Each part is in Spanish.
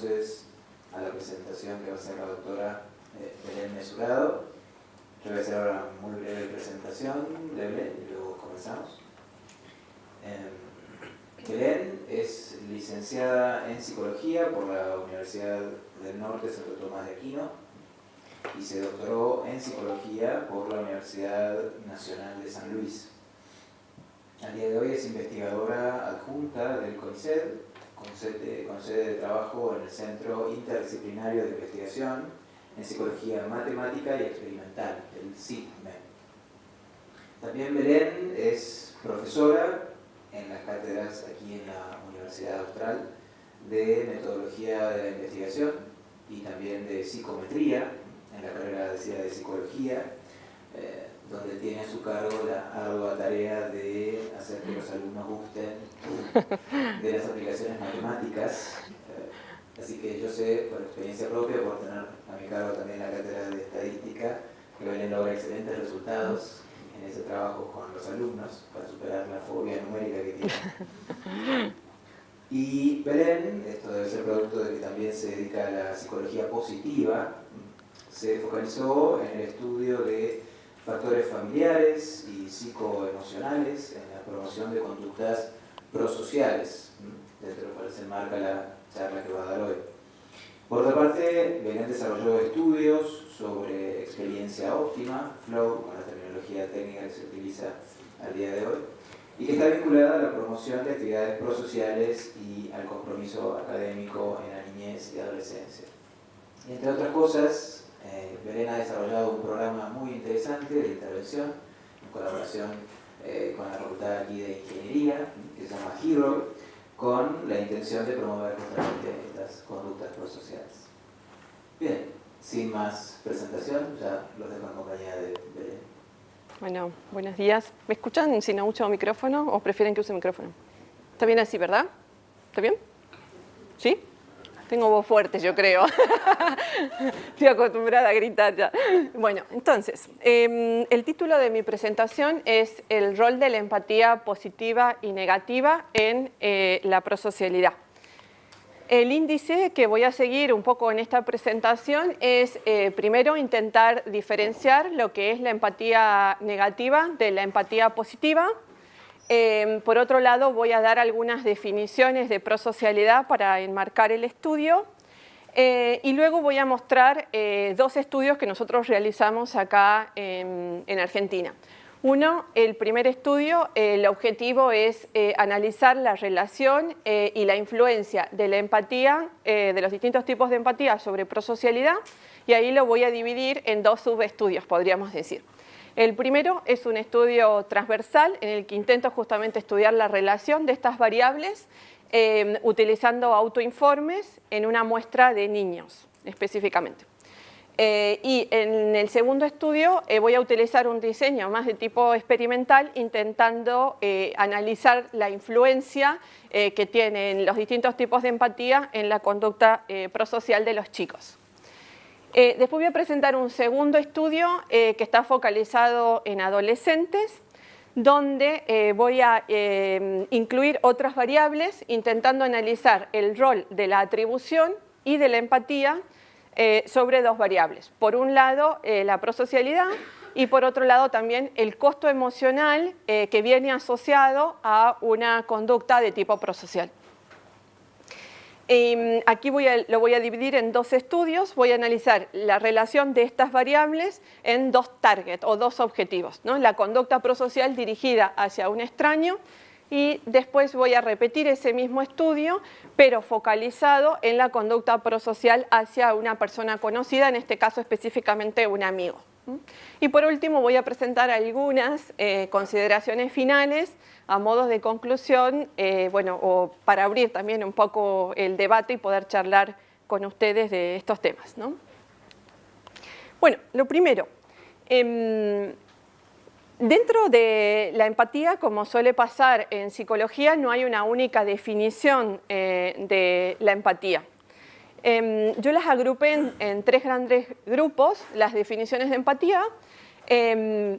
entonces a la presentación que va a hacer la doctora Belén Mesurado. Yo voy a hacer ahora una muy breve presentación de Belén y luego comenzamos. Belén es licenciada en Psicología por la Universidad del Norte Santo Tomás de Aquino y se doctoró en Psicología por la Universidad Nacional de San Luis. Al día de hoy es investigadora adjunta del CONICET, con sede de trabajo en el Centro Interdisciplinario de Investigación en Psicología Matemática y Experimental, el CIPME. También Belén es profesora en las cátedras aquí en la Universidad Austral de Metodología de la Investigación y también de Psicometría en la carrera de Psicología, donde tiene a su cargo la ardua tarea de hacer que los alumnos gusten de las aplicaciones matemáticas. Así que yo sé, por experiencia propia, por tener a mi cargo también la cátedra de Estadística, que Belén logra excelentes resultados en ese trabajo con los alumnos para superar la fobia numérica que tienen. Y Belén, esto debe ser producto de que también se dedica a la psicología positiva, se focalizó en el estudio de factores familiares y psicoemocionales en la promoción de conductas prosociales, dentro de lo cual se enmarca la charla que va a dar hoy. Por otra parte, Belén desarrolló estudios sobre experiencia óptima, flow, con la terminología técnica que se utiliza al día de hoy, y que está vinculada a la promoción de actividades prosociales y al compromiso académico en la niñez y adolescencia. Y entre otras cosas, Belén ha desarrollado un programa muy interesante de intervención en colaboración con la Facultad aquí de Ingeniería, que se llama HERO, con la intención de promover justamente estas conductas prosociales. Bien, sin más presentación, ya los dejo en compañía de Belén. Bueno, buenos días. ¿Me escuchan sin mucho micrófono o prefieren que use micrófono? Está bien así, ¿verdad? ¿Está bien? ¿Sí? Tengo voz fuerte, yo creo. Estoy acostumbrada a gritar ya. Bueno, entonces, el título de mi presentación es el rol de la empatía positiva y negativa en la prosocialidad. El índice que voy a seguir un poco en esta presentación es, primero, intentar diferenciar lo que es la empatía negativa de la empatía positiva. Por otro lado, voy a dar algunas definiciones de prosocialidad para enmarcar el estudio. Y luego voy a mostrar dos estudios que nosotros realizamos acá en Argentina. Uno, el primer estudio, el objetivo es analizar la relación y la influencia de la empatía, de los distintos tipos de empatía sobre prosocialidad, y ahí lo voy a dividir en dos subestudios, podríamos decir. El primero es un estudio transversal en el que intento justamente estudiar la relación de estas variables utilizando autoinformes en una muestra de niños específicamente. Y en el segundo estudio voy a utilizar un diseño más de tipo experimental intentando analizar la influencia que tienen los distintos tipos de empatía en la conducta prosocial de los chicos. Después voy a presentar un segundo estudio que está focalizado en adolescentes, donde voy a incluir otras variables intentando analizar el rol de la atribución y de la empatía sobre dos variables. Por un lado, la prosocialidad y por otro lado también el costo emocional que viene asociado a una conducta de tipo prosocial. Aquí lo voy a dividir en dos estudios. Voy a analizar la relación de estas variables en dos targets o dos objetivos, ¿no? La conducta prosocial dirigida hacia un extraño y después voy a repetir ese mismo estudio, pero focalizado en la conducta prosocial hacia una persona conocida, en este caso específicamente un amigo. Y por último voy a presentar algunas consideraciones finales a modo de conclusión, bueno, o para abrir también un poco el debate y poder charlar con ustedes de estos temas, ¿no? Bueno, lo primero, dentro de la empatía, como suele pasar en psicología, no hay una única definición de la empatía. Yo las agrupé en tres grandes grupos, las definiciones de empatía,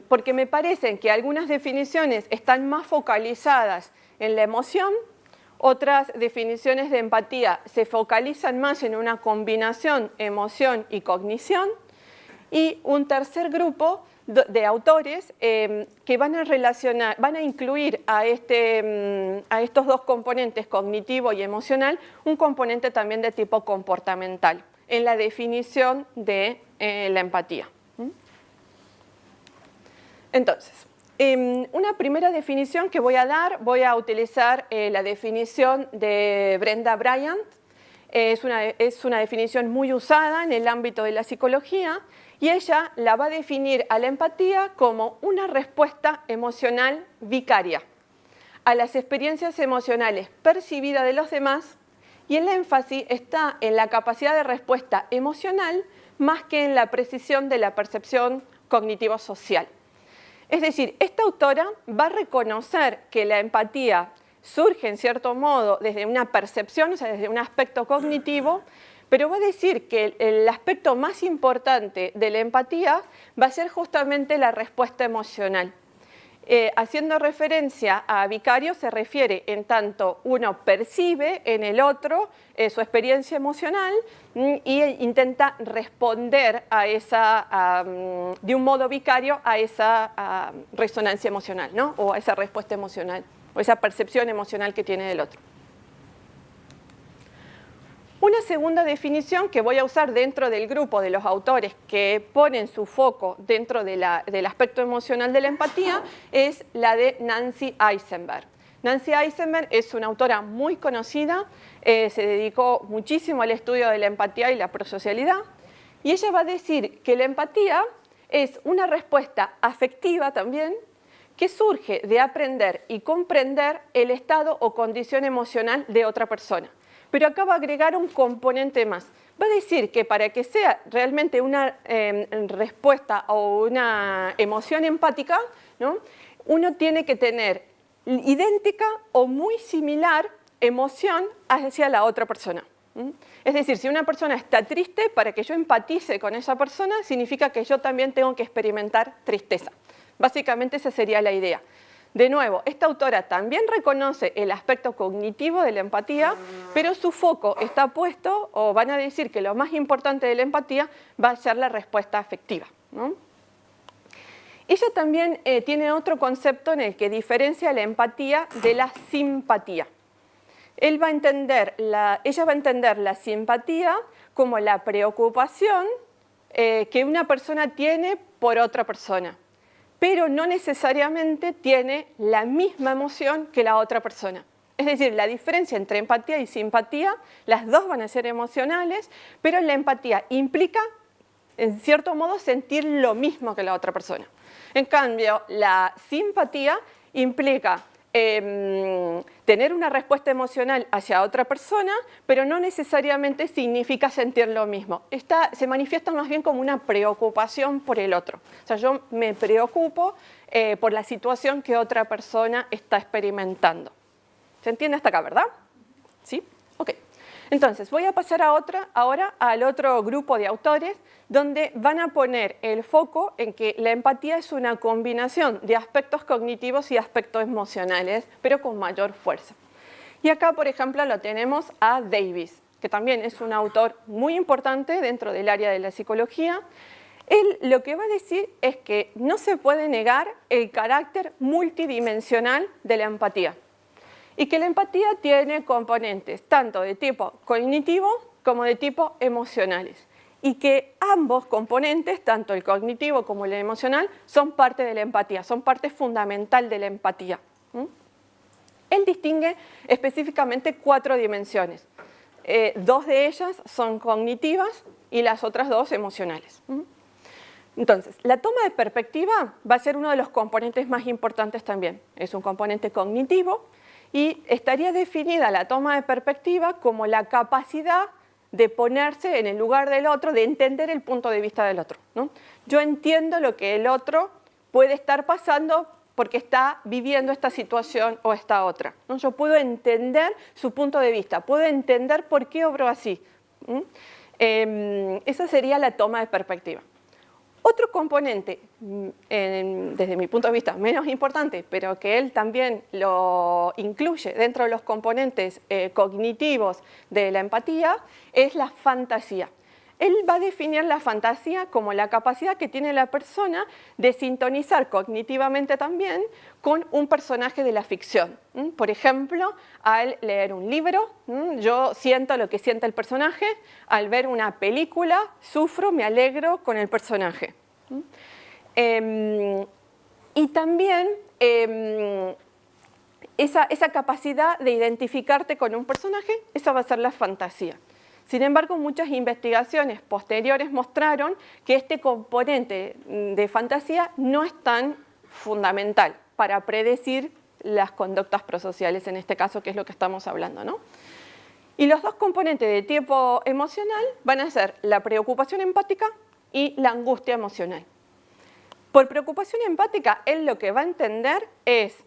porque me parecen que algunas definiciones están más focalizadas en la emoción, Otras definiciones de empatía se focalizan más en una combinación emoción y cognición. Y un tercer grupo de autores que van a incluir a estos dos componentes, cognitivo y emocional, un componente también de tipo comportamental, en la definición de la empatía. Entonces, una primera definición que voy a dar, voy a utilizar la definición de Brenda Bryant. Es una definición muy usada en el ámbito de la psicología y ella la va a definir a la empatía como una respuesta emocional vicaria a las experiencias emocionales percibidas de los demás, y el énfasis está en la capacidad de respuesta emocional más que en la precisión de la percepción cognitivo-social. Es decir, esta autora va a reconocer que la empatía surge en cierto modo desde una percepción, o sea, desde un aspecto cognitivo, pero va a decir que el aspecto más importante de la empatía va a ser justamente la respuesta emocional. Haciendo referencia a vicario, se refiere en tanto uno percibe en el otro su experiencia emocional y intenta responder a esa, de un modo vicario a esa resonancia emocional, ¿no? O a esa respuesta emocional, o esa percepción emocional que tiene del otro. Una segunda definición que voy a usar dentro del grupo de los autores que ponen su foco dentro del aspecto emocional de la empatía es la de Nancy Eisenberg. Nancy Eisenberg es una autora muy conocida, se dedicó muchísimo al estudio de la empatía y la prosocialidad, y ella va a decir que la empatía es una respuesta afectiva también que surge de aprender y comprender el estado o condición emocional de otra persona. Pero acá va a agregar un componente más. Va a decir que para que sea realmente una respuesta o una emoción empática, ¿no?, uno tiene que tener idéntica o muy similar emoción hacia la otra persona. Es decir, si una persona está triste, para que yo empatice con esa persona, significa que yo también tengo que experimentar tristeza. Básicamente esa sería la idea. De nuevo, esta autora también reconoce el aspecto cognitivo de la empatía, pero su foco está puesto, o van a decir que lo más importante de la empatía va a ser la respuesta afectiva, ¿no? Ella también tiene otro concepto en el que diferencia la empatía de la simpatía. Ella va a entender la simpatía como la preocupación que una persona tiene por otra persona, pero no necesariamente tiene la misma emoción que la otra persona. Es decir, la diferencia entre empatía y simpatía, las dos van a ser emocionales, pero la empatía implica, en cierto modo, sentir lo mismo que la otra persona. En cambio, la simpatía implica tener una respuesta emocional hacia otra persona, pero no necesariamente significa sentir lo mismo. Se manifiesta más bien como una preocupación por el otro. O sea, yo me preocupo por la situación que otra persona está experimentando. ¿Se entiende hasta acá, verdad? ¿Sí? Ok. Entonces, voy a pasar ahora al otro grupo de autores donde van a poner el foco en que la empatía es una combinación de aspectos cognitivos y aspectos emocionales, pero con mayor fuerza. Y acá, por ejemplo, lo tenemos a Davis, que también es un autor muy importante dentro del área de la psicología. Él lo que va a decir es que no se puede negar el carácter multidimensional de la empatía y que la empatía tiene componentes tanto de tipo cognitivo como de tipo emocionales, y que ambos componentes, tanto el cognitivo como el emocional, son parte de la empatía, son parte fundamental de la empatía. Él distingue específicamente 4 dimensiones. 2 de ellas son cognitivas y las otras 2 emocionales. Entonces, la toma de perspectiva va a ser uno de los componentes más importantes también. Es un componente cognitivo y estaría definida la toma de perspectiva como la capacidad de ponerse en el lugar del otro, de entender el punto de vista del otro, ¿no? Yo entiendo lo que el otro puede estar pasando porque está viviendo esta situación o esta otra, ¿no? Yo puedo entender su punto de vista, puedo entender por qué obró así. Esa sería la toma de perspectiva. Otro componente, desde mi punto de vista menos importante, pero que él también lo incluye dentro de los componentes cognitivos de la empatía, es la fantasía. Él va a definir la fantasía como la capacidad que tiene la persona de sintonizar cognitivamente también con un personaje de la ficción. Por ejemplo, al leer un libro, yo siento lo que siente el personaje, al ver una película, sufro, me alegro con el personaje. Y también esa capacidad de identificarte con un personaje, esa va a ser la fantasía. Sin embargo, muchas investigaciones posteriores mostraron que este componente de fantasía no es tan fundamental para predecir las conductas prosociales, en este caso, que es lo que estamos hablando, ¿no? Y los dos componentes de tipo emocional van a ser la preocupación empática y la angustia emocional. Por preocupación empática, él lo que va a entender es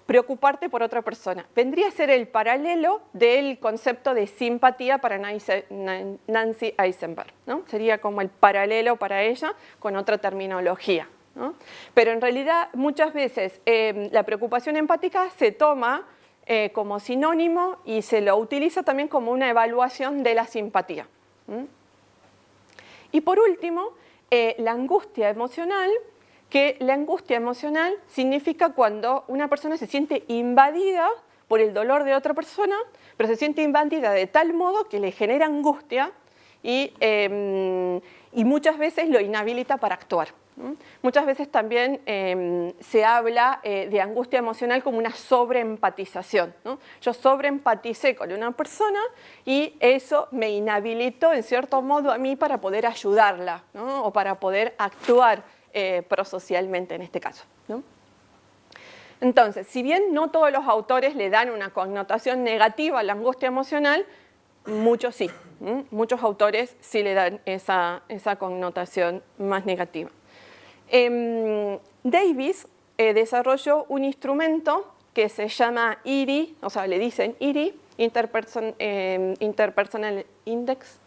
preocuparte por otra persona. Vendría a ser el paralelo del concepto de simpatía para Nancy Eisenberg, ¿no? Sería como el paralelo para ella con otra terminología, ¿no? Pero en realidad muchas veces la preocupación empática se toma como sinónimo y se lo utiliza también como una evaluación de la simpatía. Y por último, la angustia emocional, que la angustia emocional significa cuando una persona se siente invadida por el dolor de otra persona, pero se siente invadida de tal modo que le genera angustia y muchas veces lo inhabilita para actuar. Muchas veces también se habla de angustia emocional como una sobreempatización, ¿no? Yo sobreempaticé con una persona y eso me inhabilitó en cierto modo a mí para poder ayudarla, ¿no? O para poder actuar prosocialmente en este caso, ¿no? Entonces, si bien no todos los autores le dan una connotación negativa a la angustia emocional, muchos sí. Muchos autores sí le dan esa connotación más negativa. Davis desarrolló un instrumento que se llama IRI, o sea, le dicen IRI, Interpersonal Index,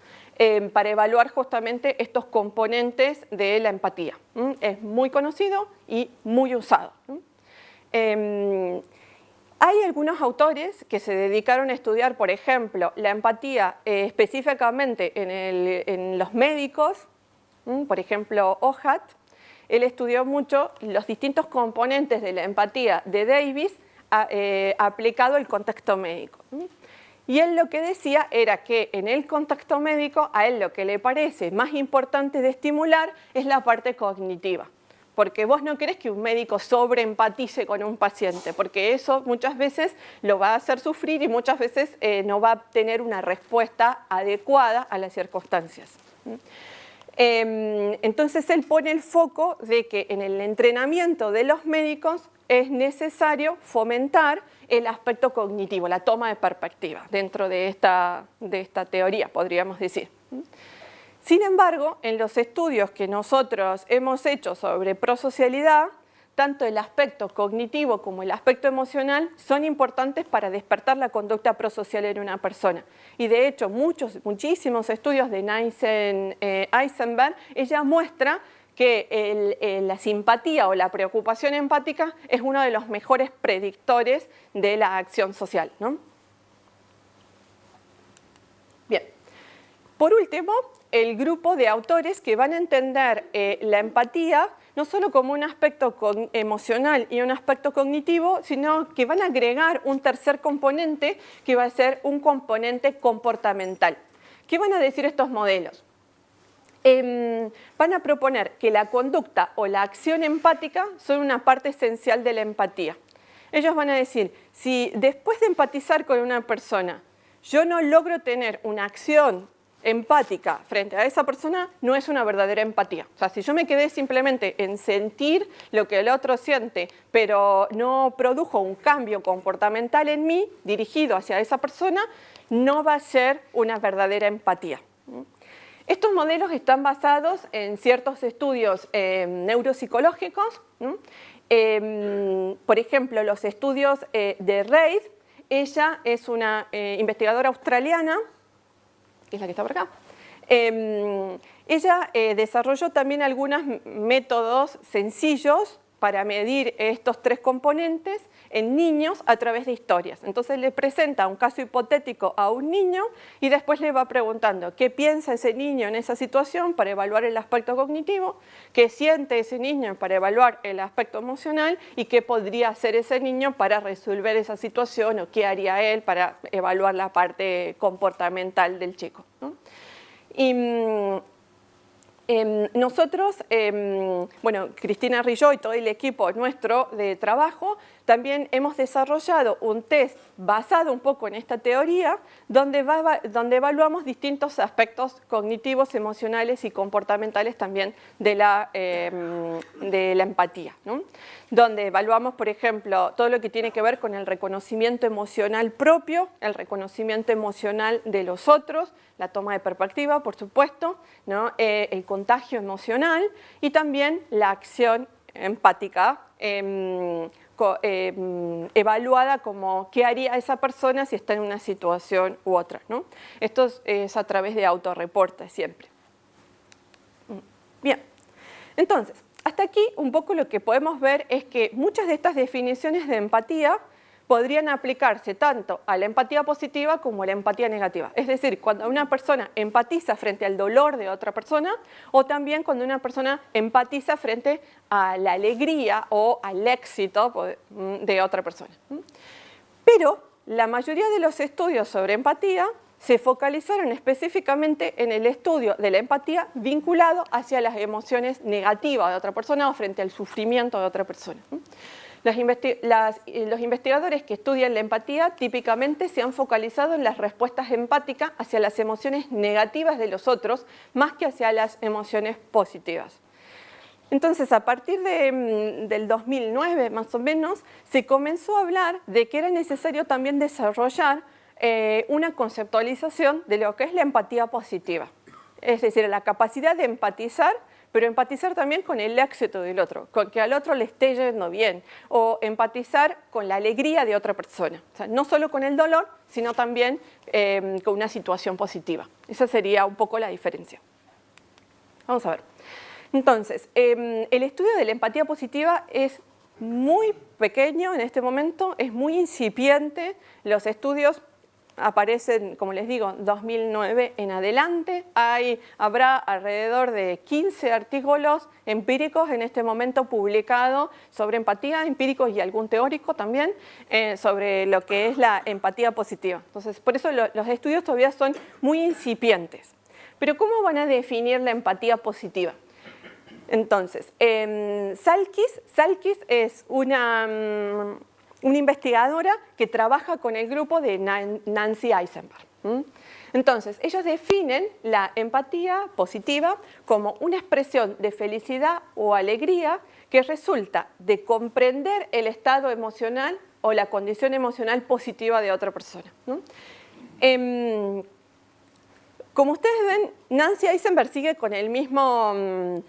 para evaluar justamente estos componentes de la empatía. Es muy conocido y muy usado. Hay algunos autores que se dedicaron a estudiar, por ejemplo, la empatía específicamente en los médicos, por ejemplo, Ohat. Él estudió mucho los distintos componentes de la empatía de Davis aplicado al contexto médico. Y él lo que decía era que en el contexto médico a él lo que le parece más importante de estimular es la parte cognitiva. Porque vos no querés que un médico sobreempatice con un paciente, porque eso muchas veces lo va a hacer sufrir y muchas veces no va a tener una respuesta adecuada a las circunstancias. Entonces él pone el foco de que en el entrenamiento de los médicos es necesario fomentar el aspecto cognitivo, la toma de perspectiva dentro de esta teoría, podríamos decir. Sin embargo, en los estudios que nosotros hemos hecho sobre prosocialidad, tanto el aspecto cognitivo como el aspecto emocional son importantes para despertar la conducta prosocial en una persona. Y de hecho, muchísimos estudios de Nancy Eisenberg, ella muestra que la simpatía o la preocupación empática es uno de los mejores predictores de la acción social, ¿no? Bien. Por último, el grupo de autores que van a entender la empatía no solo como un aspecto emocional y un aspecto cognitivo, sino que van a agregar un tercer componente que va a ser un componente comportamental. ¿Qué van a decir estos modelos? Van a proponer que la conducta o la acción empática son una parte esencial de la empatía. Ellos van a decir, si después de empatizar con una persona, yo no logro tener una acción empática frente a esa persona, no es una verdadera empatía. O sea, si yo me quedé simplemente en sentir lo que el otro siente, pero no produjo un cambio comportamental en mí dirigido hacia esa persona, no va a ser una verdadera empatía. Estos modelos están basados en ciertos estudios neuropsicológicos. Por ejemplo, los estudios de Reid. Ella es una investigadora australiana, que es la que está por acá. ella desarrolló también algunos métodos sencillos para medir estos 3 componentes en niños a través de historias. Entonces le presenta un caso hipotético a un niño y después le va preguntando qué piensa ese niño en esa situación para evaluar el aspecto cognitivo, qué siente ese niño para evaluar el aspecto emocional y qué podría hacer ese niño para resolver esa situación o qué haría él para evaluar la parte comportamental del chico, ¿no? Y nosotros, bueno, Cristina Rilló y todo el equipo nuestro de trabajo, también hemos desarrollado un test basado un poco en esta teoría, donde evaluamos distintos aspectos cognitivos, emocionales y comportamentales también de la empatía, ¿no? Donde evaluamos, por ejemplo, todo lo que tiene que ver con el reconocimiento emocional propio, el reconocimiento emocional de los otros, la toma de perspectiva, por supuesto, ¿no? El contagio emocional y también la acción empática, evaluada como qué haría esa persona si está en una situación u otra, ¿no? Esto es a través de autorreporte siempre. Bien, entonces, hasta aquí un poco lo que podemos ver es que muchas de estas definiciones de empatía podrían aplicarse tanto a la empatía positiva como a la empatía negativa. Es decir, cuando una persona empatiza frente al dolor de otra persona o también cuando una persona empatiza frente a la alegría o al éxito de otra persona. Pero la mayoría de los estudios sobre empatía se focalizaron específicamente en el estudio de la empatía vinculado hacia las emociones negativas de otra persona o frente al sufrimiento de otra persona. Los investigadores que estudian la empatía típicamente se han focalizado en las respuestas empáticas hacia las emociones negativas de los otros más que hacia las emociones positivas. Entonces, a partir del 2009, más o menos, se comenzó a hablar de que era necesario también desarrollar una conceptualización de lo que es la empatía positiva. Es decir, la capacidad de empatizar, pero empatizar también con el éxito del otro, con que al otro le esté yendo bien, o empatizar con la alegría de otra persona. O sea, no solo con el dolor, sino también con una situación positiva. Esa sería un poco la diferencia. Vamos a ver. Entonces, el estudio de la empatía positiva es muy pequeño en este momento, es muy incipiente. Los estudios aparecen, como les digo, 2009 en adelante. Habrá alrededor de 15 artículos empíricos en este momento publicados sobre empatía, empíricos y algún teórico también, sobre lo que es la empatía positiva. Entonces, por eso los estudios todavía son muy incipientes. Pero ¿cómo van a definir la empatía positiva? Entonces, Salkis es una investigadora que trabaja con el grupo de Nancy Eisenberg. Entonces, ellos definen la empatía positiva como una expresión de felicidad o alegría que resulta de comprender el estado emocional o la condición emocional positiva de otra persona. Como ustedes ven, Nancy Eisenberg sigue con el mismo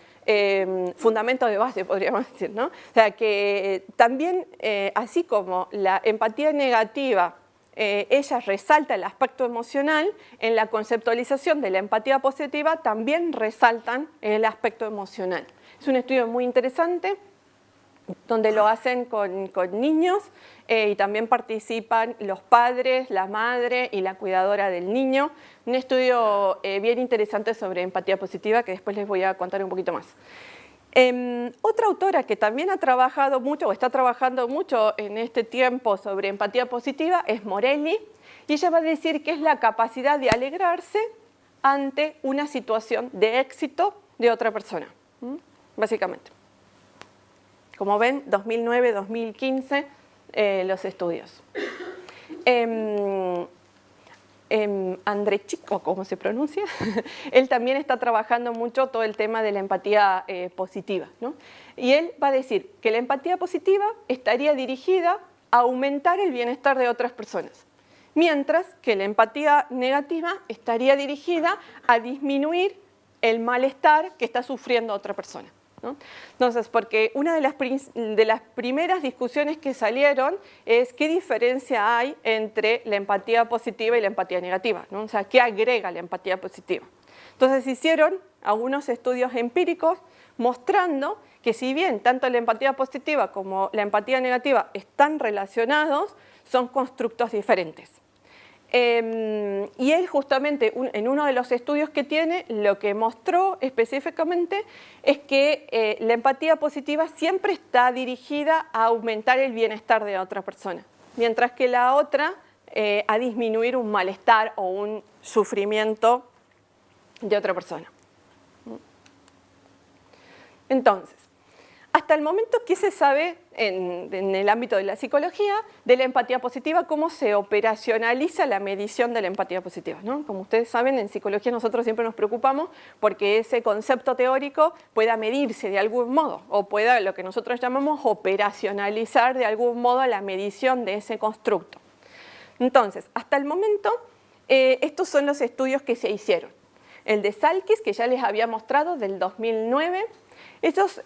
fundamento de base, podríamos decir, ¿no? O sea, que también, así como la empatía negativa, ella resalta el aspecto emocional, en la conceptualización de la empatía positiva también resaltan el aspecto emocional. Es un estudio muy interesante, donde lo hacen con niños y también participan los padres, la madre y la cuidadora del niño. Un estudio bien interesante sobre empatía positiva que después les voy a contar un poquito más. Otra autora que también ha trabajado mucho o está trabajando mucho en este tiempo sobre empatía positiva es Morelli, y ella va a decir que es la capacidad de alegrarse ante una situación de éxito de otra persona, básicamente. Como ven, 2009-2015 los estudios. Andrejczyk, o cómo se pronuncia, él también está trabajando mucho todo el tema de la empatía positiva, ¿no? Y él va a decir que la empatía positiva estaría dirigida a aumentar el bienestar de otras personas, mientras que la empatía negativa estaría dirigida a disminuir el malestar que está sufriendo otra persona, ¿no? Entonces, porque una de las primeras discusiones que salieron es qué diferencia hay entre la empatía positiva y la empatía negativa, ¿no? O sea, ¿qué agrega la empatía positiva? Entonces hicieron algunos estudios empíricos mostrando que si bien tanto la empatía positiva como la empatía negativa están relacionados, son constructos diferentes. Y él justamente en uno de los estudios que tiene, lo que mostró específicamente es que la empatía positiva siempre está dirigida a aumentar el bienestar de otra persona, mientras que la otra a disminuir un malestar o un sufrimiento de otra persona. Entonces, hasta el momento, ¿qué se sabe en el ámbito de la psicología de la empatía positiva? ¿Cómo se operacionaliza la medición de la empatía positiva, ¿no? Como ustedes saben, en psicología nosotros siempre nos preocupamos porque ese concepto teórico pueda medirse de algún modo o pueda, lo que nosotros llamamos, operacionalizar de algún modo la medición de ese constructo. Entonces, hasta el momento, estos son los estudios que se hicieron. El de Salkis, que ya les había mostrado, del 2009. Ellos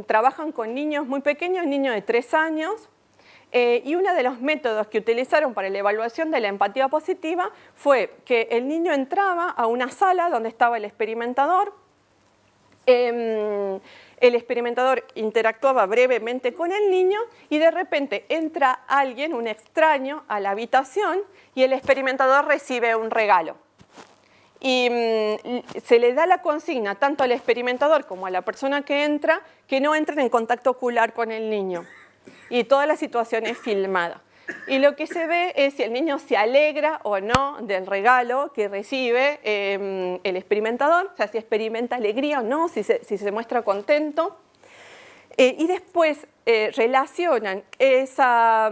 trabajan con niños muy pequeños, niños de 3 años, y uno de los métodos que utilizaron para la evaluación de la empatía positiva fue que el niño entraba a una sala donde estaba el experimentador. El experimentador interactuaba brevemente con el niño y de repente entra alguien, un extraño, a la habitación y el experimentador recibe un regalo. Y se le da la consigna tanto al experimentador como a la persona que entra que no entren en contacto ocular con el niño. Y toda la situación es filmada. Y lo que se ve es si el niño se alegra o no del regalo que recibe el experimentador, o sea, si experimenta alegría o no, si se muestra contento. Y después relacionan esa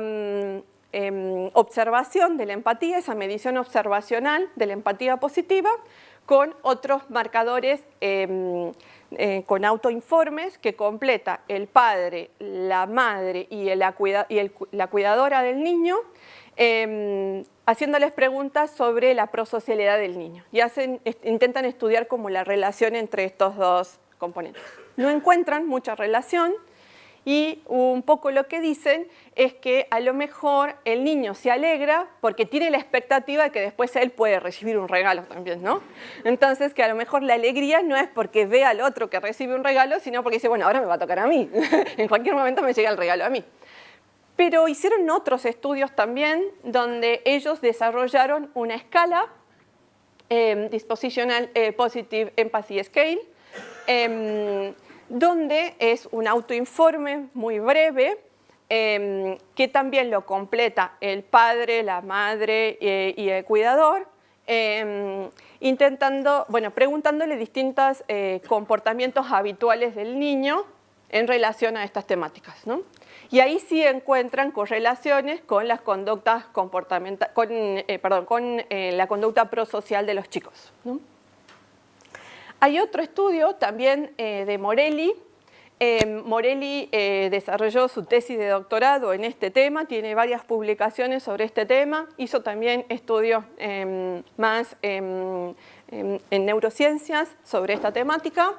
observación de la empatía, esa medición observacional de la empatía positiva, con otros marcadores con autoinformes que completa el padre, la madre y la cuidadora del niño, haciéndoles preguntas sobre la prosocialidad del niño. Y intentan estudiar como la relación entre estos dos componentes. No encuentran mucha relación. Y un poco lo que dicen es que a lo mejor el niño se alegra porque tiene la expectativa de que después él puede recibir un regalo también, ¿no? Entonces, que a lo mejor la alegría no es porque ve al otro que recibe un regalo, sino porque dice, bueno, ahora me va a tocar a mí. En cualquier momento me llega el regalo a mí. Pero hicieron otros estudios también donde ellos desarrollaron una escala, Dispositional Positive Empathy Scale, donde es un autoinforme muy breve que también lo completa el padre, la madre y el cuidador, preguntándole distintos comportamientos habituales del niño en relación a estas temáticas, ¿no? Y ahí sí encuentran correlaciones con las conductas comportamentales, con la conducta prosocial de los chicos, ¿no? Hay otro estudio también de Morelli. Morelli desarrolló su tesis de doctorado en este tema, tiene varias publicaciones sobre este tema, hizo también estudios más en neurociencias sobre esta temática,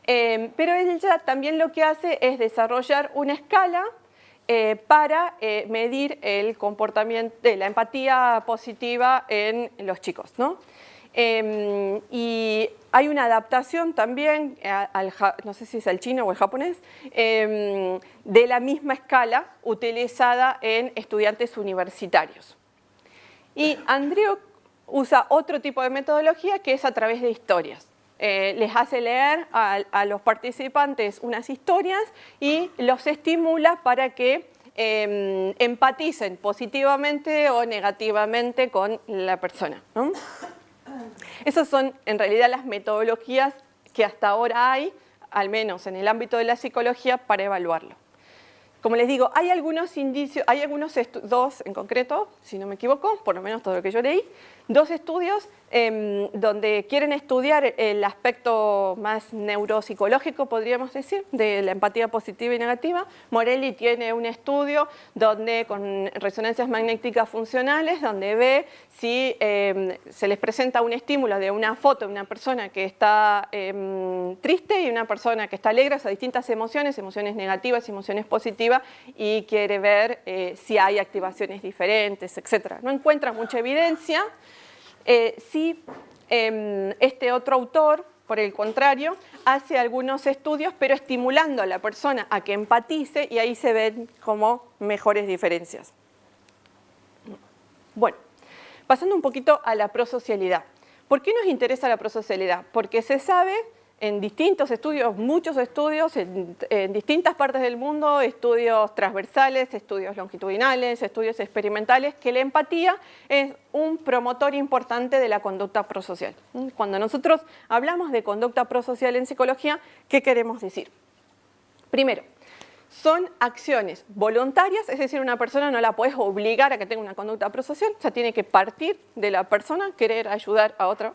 pero ella también lo que hace es desarrollar una escala para medir el comportamiento, la empatía positiva en los chicos, ¿no? Y hay una adaptación también, no sé si es al chino o el japonés, de la misma escala utilizada en estudiantes universitarios. Y Andrew usa otro tipo de metodología que es a través de historias. Les hace leer a los participantes unas historias y los estimula para que empaticen positivamente o negativamente con la persona, ¿no? Esas son en realidad las metodologías que hasta ahora hay, al menos en el ámbito de la psicología, para evaluarlo. Como les digo, hay algunos indicios, dos en concreto, si no me equivoco, por lo menos todo lo que yo leí, dos estudios donde quieren estudiar el aspecto más neuropsicológico, podríamos decir, de la empatía positiva y negativa. Morelli tiene un estudio donde, con resonancias magnéticas funcionales, donde ve si se les presenta un estímulo de una foto de una persona que está triste y una persona que está alegre, o sea, distintas emociones, emociones negativas y emociones positivas, y quiere ver si hay activaciones diferentes, etc. No encuentra mucha evidencia. Sí, este otro autor, por el contrario, hace algunos estudios, pero estimulando a la persona a que empatice, y ahí se ven como mejores diferencias. Bueno, pasando un poquito a la prosocialidad. ¿Por qué nos interesa la prosocialidad? Porque se sabe en distintos estudios, muchos estudios en distintas partes del mundo, estudios transversales, estudios longitudinales, estudios experimentales, que la empatía es un promotor importante de la conducta prosocial. Cuando nosotros hablamos de conducta prosocial en psicología, ¿qué queremos decir? Primero, son acciones voluntarias, es decir, una persona no la puedes obligar a que tenga una conducta prosocial, o sea, tiene que partir de la persona, querer ayudar a otra.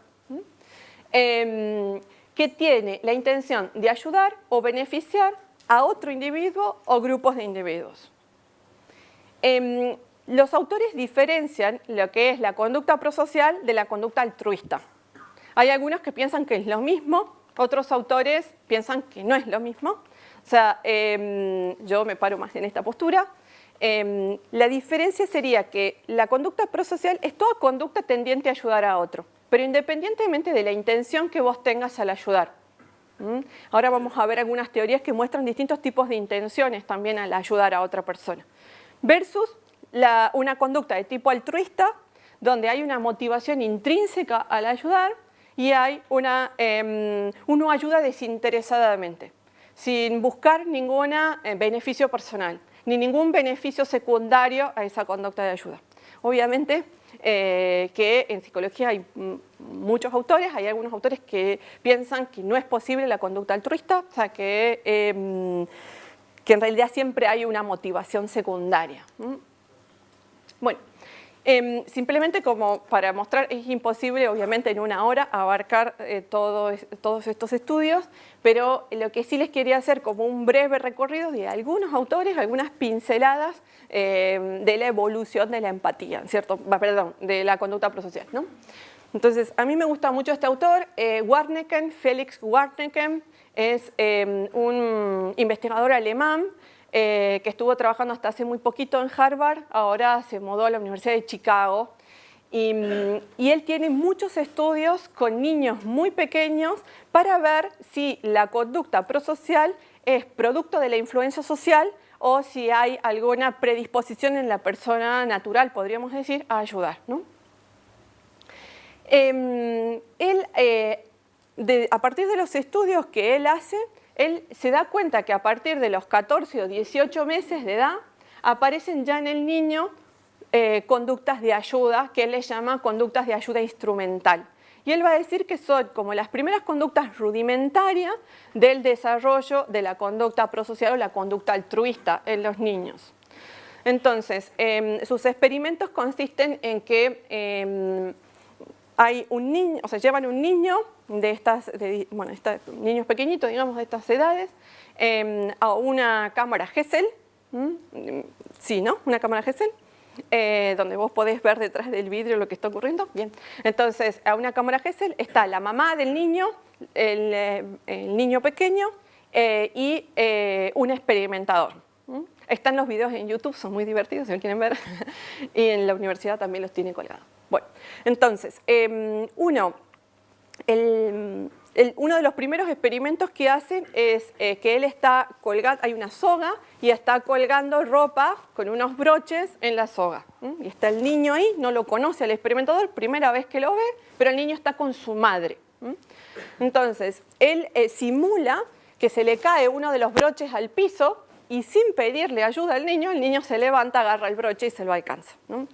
Que tiene la intención de ayudar o beneficiar a otro individuo o grupos de individuos. Los autores diferencian lo que es la conducta prosocial de la conducta altruista. Hay algunos que piensan que es lo mismo, otros autores piensan que no es lo mismo. O sea, yo me paro más en esta postura. La diferencia sería que la conducta prosocial es toda conducta tendiente a ayudar a otro, pero independientemente de la intención que vos tengas al ayudar. Ahora vamos a ver algunas teorías que muestran distintos tipos de intenciones también al ayudar a otra persona. Versus una conducta de tipo altruista, donde hay una motivación intrínseca al ayudar y hay uno ayuda desinteresadamente, sin buscar ningún beneficio personal, ni ningún beneficio secundario a esa conducta de ayuda. Obviamente, que en psicología hay muchos autores, hay algunos autores que piensan que no es posible la conducta altruista, o sea, que en realidad siempre hay una motivación secundaria. Bueno, simplemente como para mostrar, es imposible obviamente en una hora abarcar todos estos estudios, pero lo que sí les quería hacer como un breve recorrido de algunos autores, algunas pinceladas de la evolución de la empatía, ¿cierto? Perdón, de la conducta prosocial, ¿no? Entonces, a mí me gusta mucho este autor, Warneken, Felix Warneken, es un investigador alemán que estuvo trabajando hasta hace muy poquito en Harvard, ahora se mudó a la Universidad de Chicago, y él tiene muchos estudios con niños muy pequeños para ver si la conducta prosocial es producto de la influencia social o si hay alguna predisposición en la persona natural, podríamos decir, a ayudar, ¿no? A partir de los estudios que él hace, él se da cuenta que a partir de los 14 o 18 meses de edad aparecen ya en el niño conductas de ayuda, que él le llama conductas de ayuda instrumental. Y él va a decir que son como las primeras conductas rudimentarias del desarrollo de la conducta prosocial o la conducta altruista en los niños. Entonces, sus experimentos consisten en que hay un niño, o sea, llevan un niño niños pequeñitos, digamos, de estas edades, a una cámara Gesell, sí, ¿no? Una cámara Gesell, donde vos podés ver detrás del vidrio lo que está ocurriendo. Bien, entonces, a una cámara Gesell está la mamá del niño, el niño pequeño y un experimentador. Están los videos en YouTube, son muy divertidos si lo quieren ver, y en la universidad también los tiene colgados. Bueno, entonces, uno de los primeros experimentos que hacen es que él está colgando, hay una soga y está colgando ropa con unos broches en la soga. Y está el niño ahí, no lo conoce al experimentador, primera vez que lo ve, pero el niño está con su madre. Entonces, él simula que se le cae uno de los broches al piso y sin pedirle ayuda al niño, el niño se levanta, agarra el broche y se lo alcanza, ¿no?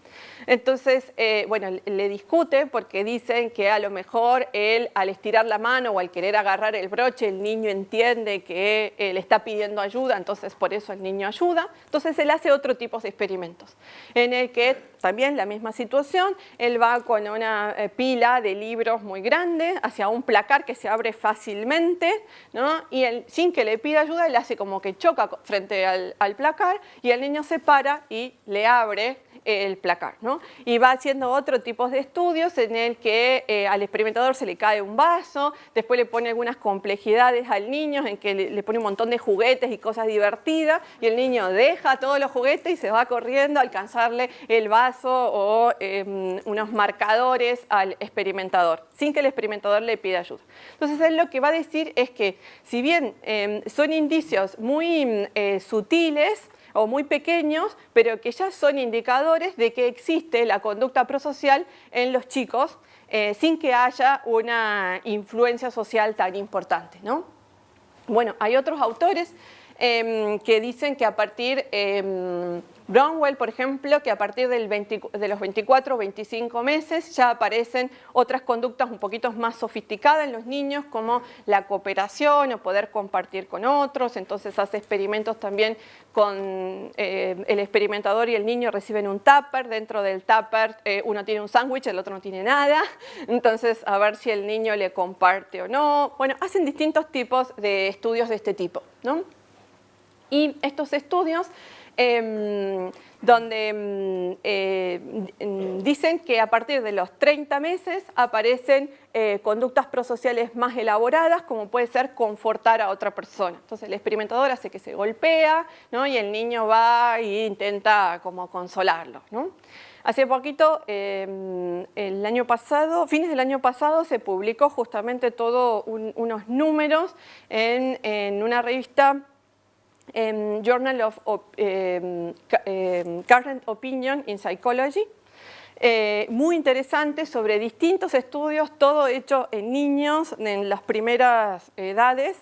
Entonces, bueno, le discute porque dicen que a lo mejor él, al estirar la mano o al querer agarrar el broche, el niño entiende que le está pidiendo ayuda, entonces por eso el niño ayuda. Entonces, él hace otro tipo de experimentos, en el que también la misma situación, él va con una pila de libros muy grande hacia un placar que se abre fácilmente, ¿no? Y él, sin que le pida ayuda, él hace como que choca frente al placar y el niño se para y le abre el placar, ¿no? Y va haciendo otro tipo de estudios en el que al experimentador se le cae un vaso, después le pone algunas complejidades al niño en que le pone un montón de juguetes y cosas divertidas y el niño deja todos los juguetes y se va corriendo a alcanzarle el vaso o unos marcadores al experimentador, sin que el experimentador le pida ayuda. Entonces él lo que va a decir es que si bien son indicios muy sutiles o muy pequeños, pero que ya son indicadores de que existe la conducta prosocial en los chicos sin que haya una influencia social tan importante, ¿no? Bueno, hay otros autores que dicen que a partir, Brownwell, por ejemplo, que a partir de los 24 o 25 meses ya aparecen otras conductas un poquito más sofisticadas en los niños, como la cooperación o poder compartir con otros. Entonces hace experimentos también con el experimentador y el niño reciben un tupper. Dentro del tupper uno tiene un sándwich, el otro no tiene nada. Entonces a ver si el niño le comparte o no. Bueno, hacen distintos tipos de estudios de este tipo, ¿no? Y estos estudios donde dicen que a partir de los 30 meses aparecen conductas prosociales más elaboradas, como puede ser confortar a otra persona. Entonces el experimentador hace que se golpea, ¿no? Y el niño va e intenta como consolarlo, ¿no? Hace poquito, el año pasado, fines del año pasado, se publicó justamente todos unos números en una revista, Journal of Current Opinion in Psychology, muy interesante sobre distintos estudios, todo hecho en niños en las primeras edades,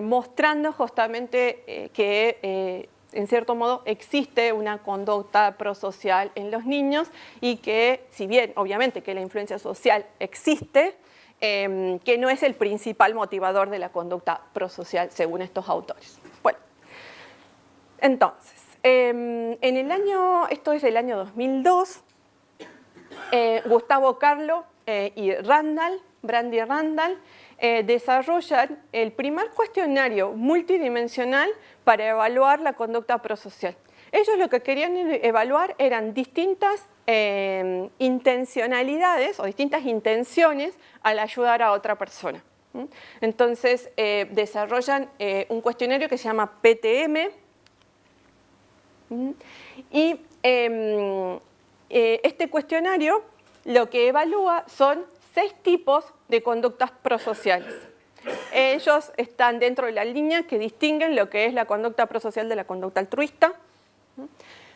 mostrando justamente que en cierto modo existe una conducta prosocial en los niños y que, si bien obviamente que la influencia social existe, que no es el principal motivador de la conducta prosocial según estos autores. Bueno, entonces, esto es del año 2002, Gustavo Carlo y Brandy Randall, desarrollan el primer cuestionario multidimensional para evaluar la conducta prosocial. Ellos lo que querían evaluar eran distintas intencionalidades o distintas intenciones al ayudar a otra persona. Entonces, desarrollan un cuestionario que se llama PTM, y este cuestionario lo que evalúa son 6 tipos de conductas prosociales. Ellos están dentro de la línea que distinguen lo que es la conducta prosocial de la conducta altruista.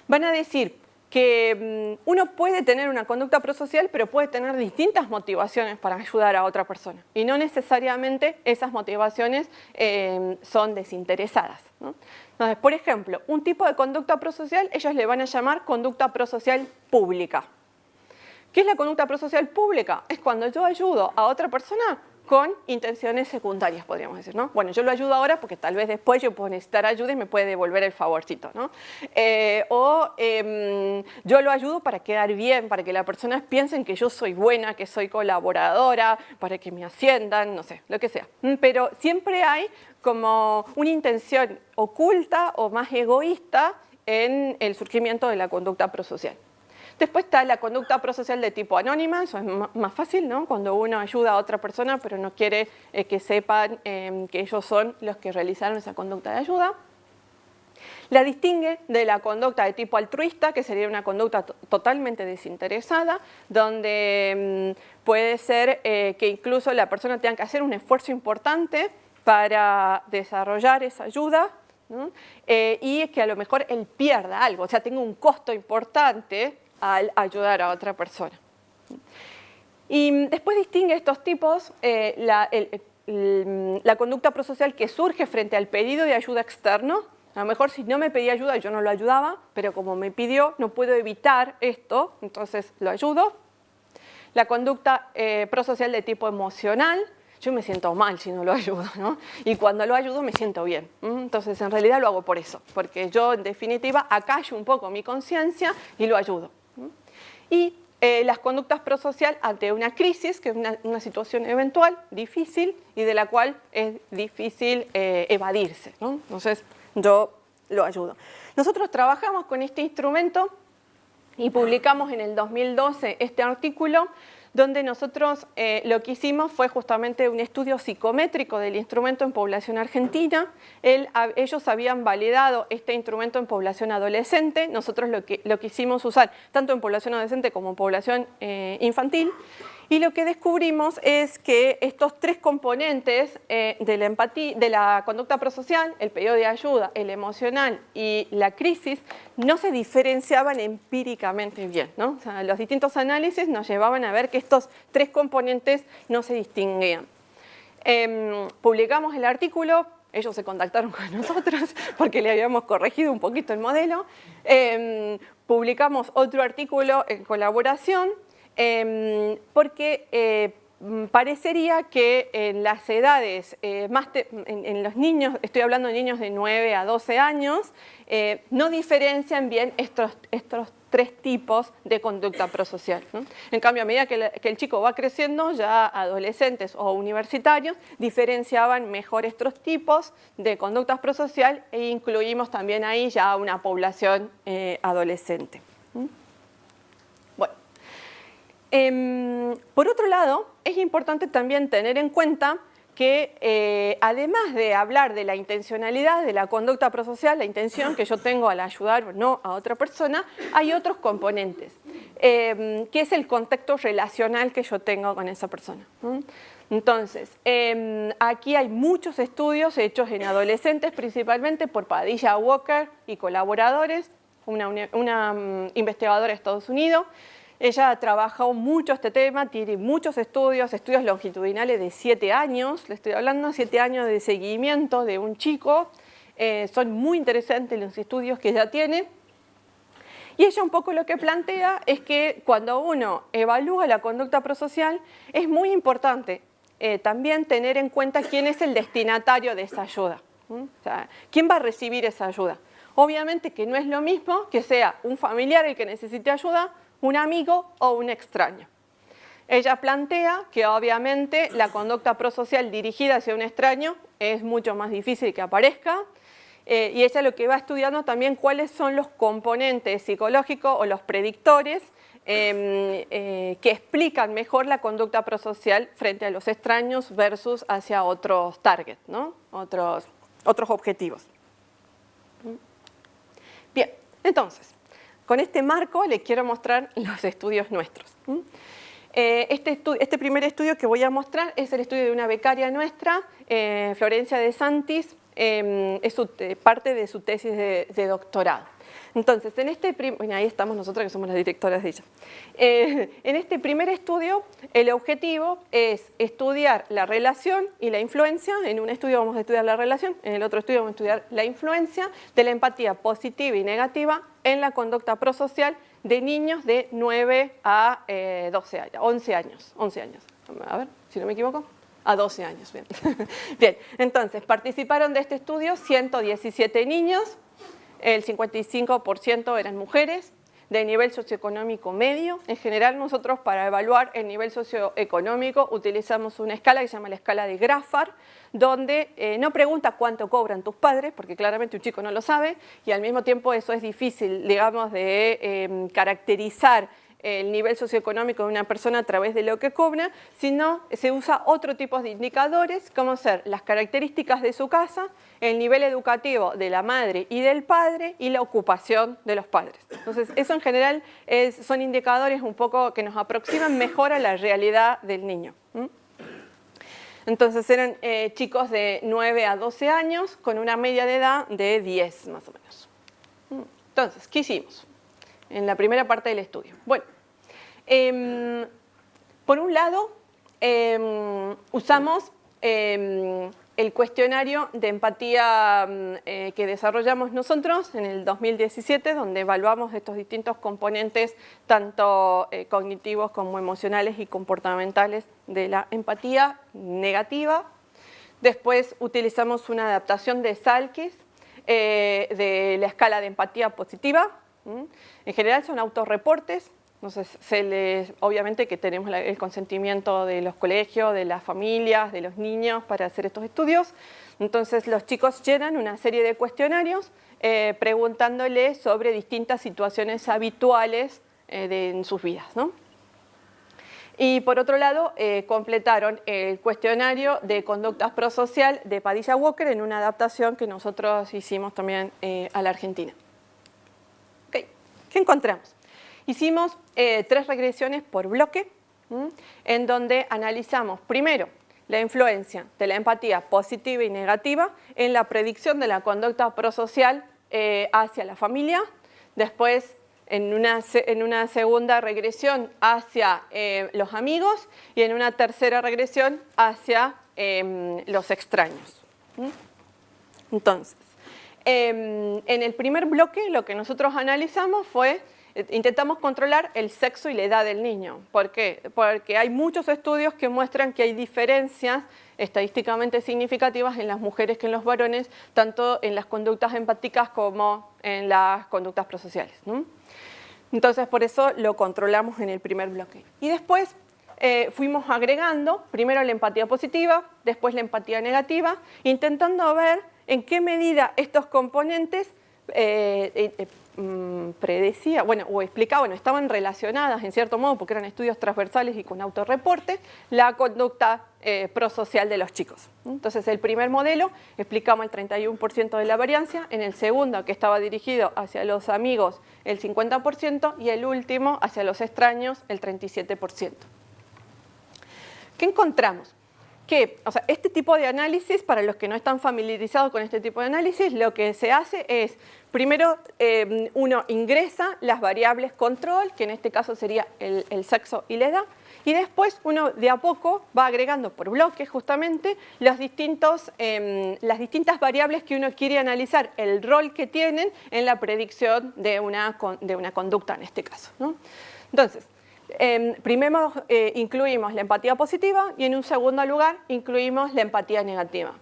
Van a decir que uno puede tener una conducta prosocial, pero puede tener distintas motivaciones para ayudar a otra persona. Y no necesariamente esas motivaciones son desinteresadas, ¿no? Entonces, por ejemplo, un tipo de conducta prosocial, ellos le van a llamar conducta prosocial pública. ¿Qué es la conducta prosocial pública? Es cuando yo ayudo a otra persona con intenciones secundarias, podríamos decir, ¿no? Bueno, yo lo ayudo ahora porque tal vez después yo puedo necesitar ayuda y me puede devolver el favorcito, ¿no? Yo lo ayudo para quedar bien, para que las personas piensen que yo soy buena, que soy colaboradora, para que me asciendan, no sé, lo que sea. Pero siempre hay como una intención oculta o más egoísta en el surgimiento de la conducta prosocial. Después está la conducta prosocial de tipo anónima, eso es más fácil, ¿no? Cuando uno ayuda a otra persona pero no quiere que sepan que ellos son los que realizaron esa conducta de ayuda. La distingue de la conducta de tipo altruista, que sería una conducta totalmente desinteresada, donde puede ser que incluso la persona tenga que hacer un esfuerzo importante para desarrollar esa ayuda, ¿no? Y que a lo mejor él pierda algo, o sea, tenga un costo importante al ayudar a otra persona. Y después distingue estos tipos la conducta prosocial que surge frente al pedido de ayuda externo. A lo mejor si no me pedía ayuda yo no lo ayudaba, pero como me pidió no puedo evitar esto, entonces lo ayudo. La conducta prosocial de tipo emocional, yo me siento mal si no lo ayudo, ¿no? Y cuando lo ayudo me siento bien. Entonces en realidad lo hago por eso, porque yo en definitiva acallo un poco mi conciencia y lo ayudo. Y las conductas prosocial ante una crisis, que es una situación eventual, difícil, y de la cual es difícil evadirse, ¿no? Entonces yo lo ayudo. Nosotros trabajamos con este instrumento y publicamos en el 2012 este artículo donde nosotros lo que hicimos fue justamente un estudio psicométrico del instrumento en población argentina. Ellos habían validado este instrumento en población adolescente, nosotros lo quisimos usar tanto en población adolescente como en población infantil, y lo que descubrimos es que estos tres componentes de la empatía, de la conducta prosocial, el pedido de ayuda, el emocional y la crisis, no se diferenciaban empíricamente bien, ¿no? O sea, los distintos análisis nos llevaban a ver que estos tres componentes no se distinguían. Publicamos el artículo, ellos se contactaron con nosotros porque le habíamos corregido un poquito el modelo. Publicamos otro artículo en colaboración porque parecería que en las edades, en los niños, estoy hablando de niños de 9 a 12 años, no diferencian bien estos tres tipos de conducta prosocial, ¿no? En cambio, a medida que el chico va creciendo, ya adolescentes o universitarios diferenciaban mejor estos tipos de conductas prosocial e incluimos también ahí ya una población adolescente. Bueno. Por otro lado, es importante también tener en cuenta que además de hablar de la intencionalidad de la conducta prosocial, la intención que yo tengo al ayudar o no a otra persona, hay otros componentes, que es el contexto relacional que yo tengo con esa persona. Entonces, aquí hay muchos estudios hechos en adolescentes, principalmente por Padilla Walker y colaboradores, una investigadora de Estados Unidos. Ella ha trabajado mucho este tema, tiene muchos estudios longitudinales de 7 años, le estoy hablando, 7 años de seguimiento de un chico, son muy interesantes los estudios que ella tiene. Y ella un poco lo que plantea es que cuando uno evalúa la conducta prosocial es muy importante también tener en cuenta quién es el destinatario de esa ayuda. O sea, ¿quién va a recibir esa ayuda? Obviamente que no es lo mismo que sea un familiar el que necesite ayuda, un amigo o un extraño. Ella plantea que obviamente la conducta prosocial dirigida hacia un extraño es mucho más difícil que aparezca y ella lo que va estudiando también cuáles son los componentes psicológicos o los predictores que explican mejor la conducta prosocial frente a los extraños versus hacia otros targets, ¿no? otros objetivos. Bien, entonces, con este marco les quiero mostrar los estudios nuestros. Este primer estudio que voy a mostrar es el estudio de una becaria nuestra, Florencia de Santis, es parte de su tesis de doctorado. Entonces, ahí estamos nosotros que somos las directoras de ella. En este primer estudio, el objetivo es estudiar la relación y la influencia. En un estudio vamos a estudiar la relación, en el otro estudio vamos a estudiar la influencia de la empatía positiva y negativa en la conducta prosocial de niños de 9 a 12 años, 11 años. A ver, si no me equivoco. A 12 años, bien. Bien, entonces participaron de este estudio 117 niños, el 55% eran mujeres, de nivel socioeconómico medio. En general nosotros para evaluar el nivel socioeconómico utilizamos una escala que se llama la escala de Graffar, donde no pregunta cuánto cobran tus padres, porque claramente un chico no lo sabe, y al mismo tiempo eso es difícil, digamos, de caracterizar el nivel socioeconómico de una persona a través de lo que cobra, sino se usa otro tipo de indicadores, como ser las características de su casa, el nivel educativo de la madre y del padre y la ocupación de los padres. Entonces, eso en general son indicadores un poco que nos aproximan mejor a la realidad del niño. Entonces, eran chicos de 9 a 12 años con una media de edad de 10 más o menos. Entonces, ¿qué hicimos en la primera parte del estudio? Bueno, por un lado, usamos el cuestionario de empatía que desarrollamos nosotros en el 2017, donde evaluamos estos distintos componentes, tanto cognitivos como emocionales y comportamentales de la empatía negativa. Después utilizamos una adaptación de Salkis de la escala de empatía positiva. En general son autorreportes. Entonces, obviamente que tenemos el consentimiento de los colegios, de las familias, de los niños para hacer estos estudios. Entonces, los chicos llenan una serie de cuestionarios preguntándoles sobre distintas situaciones habituales en sus vidas, ¿no? Y por otro lado, completaron el cuestionario de conducta prosocial de Padilla-Walker en una adaptación que nosotros hicimos también a la Argentina. Okay. ¿Qué encontramos? Hicimos 3 regresiones por bloque, en donde analizamos primero la influencia de la empatía positiva y negativa en la predicción de la conducta prosocial hacia la familia, después en una segunda regresión hacia los amigos y en una tercera regresión hacia los extraños. Entonces, en el primer bloque lo que nosotros analizamos fue, intentamos controlar el sexo y la edad del niño. ¿Por qué? Porque hay muchos estudios que muestran que hay diferencias estadísticamente significativas en las mujeres que en los varones, tanto en las conductas empáticas como en las conductas prosociales, ¿no? Entonces, por eso lo controlamos en el primer bloque. Y después fuimos agregando primero la empatía positiva, después la empatía negativa, intentando ver en qué medida estos componentes estaban relacionadas en cierto modo, porque eran estudios transversales y con autorreporte, la conducta prosocial de los chicos. Entonces, el primer modelo explicamos el 31% de la variancia, en el segundo, que estaba dirigido hacia los amigos, el 50%, y el último, hacia los extraños, el 37%. ¿Qué encontramos? Que, este tipo de análisis, para los que no están familiarizados con este tipo de análisis, lo que se hace es, primero uno ingresa las variables control, que en este caso sería el sexo y la edad, y después uno de a poco va agregando por bloques justamente las distintas variables que uno quiere analizar, el rol que tienen en la predicción de una conducta en este caso, ¿no? Entonces, primero incluimos la empatía positiva y en un segundo lugar incluimos la empatía negativa.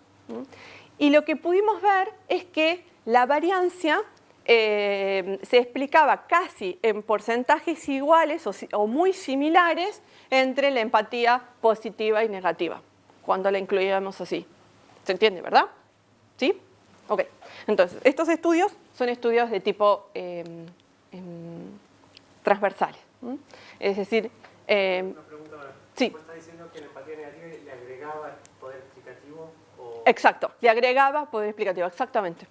Y lo que pudimos ver es que la variancia se explicaba casi en porcentajes iguales o muy similares entre la empatía positiva y negativa, cuando la incluíamos así. ¿Se entiende, verdad? ¿Sí? Ok. Entonces, estos estudios son estudios de tipo transversales. Es decir, una pregunta ahora. Sí. ¿Vos estás diciendo que la empatía negativa le agregaba poder explicativo? O... Exacto, le agregaba poder explicativo, exactamente,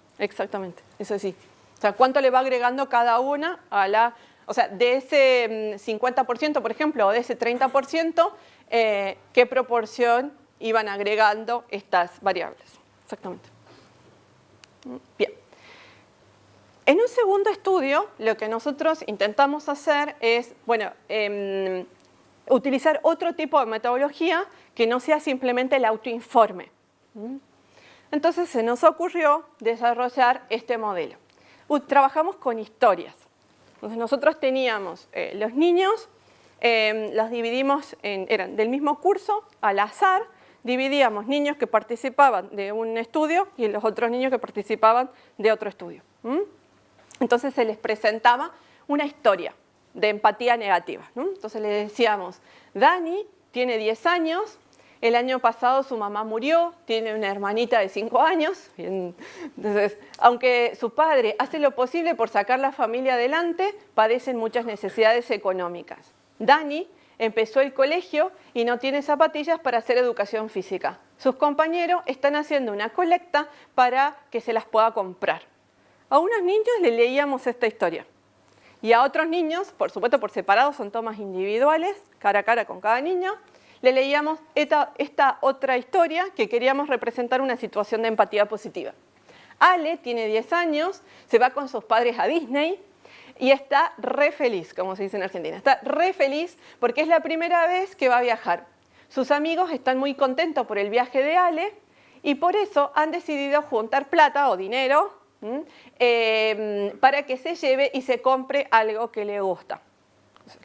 eso sí. O sea, ¿cuánto le va agregando cada una a la... O sea, de ese 50%, por ejemplo, o de ese 30%, ¿qué proporción iban agregando estas variables? Exactamente. Bien. En un segundo estudio, lo que nosotros intentamos hacer es, utilizar otro tipo de metodología que no sea simplemente el autoinforme. Entonces se nos ocurrió desarrollar este modelo. Trabajamos con historias. Entonces nosotros teníamos los niños, los dividimos, eran del mismo curso, al azar, dividíamos niños que participaban de un estudio y los otros niños que participaban de otro estudio. Entonces se les presentaba una historia de empatía negativa, ¿no? Entonces le decíamos, Dani tiene 10 años, el año pasado su mamá murió, tiene una hermanita de 5 años. Entonces, aunque su padre hace lo posible por sacar la familia adelante, padecen muchas necesidades económicas. Dani empezó el colegio y no tiene zapatillas para hacer educación física. Sus compañeros están haciendo una colecta para que se las pueda comprar. A unos niños le leíamos esta historia. Y a otros niños, por supuesto por separado, son tomas individuales, cara a cara con cada niño, le leíamos esta otra historia que queríamos representar una situación de empatía positiva. Ale tiene 10 años, se va con sus padres a Disney y está re feliz, como se dice en Argentina. Está re feliz porque es la primera vez que va a viajar. Sus amigos están muy contentos por el viaje de Ale y por eso han decidido juntar plata o dinero para que se lleve y se compre algo que le gusta.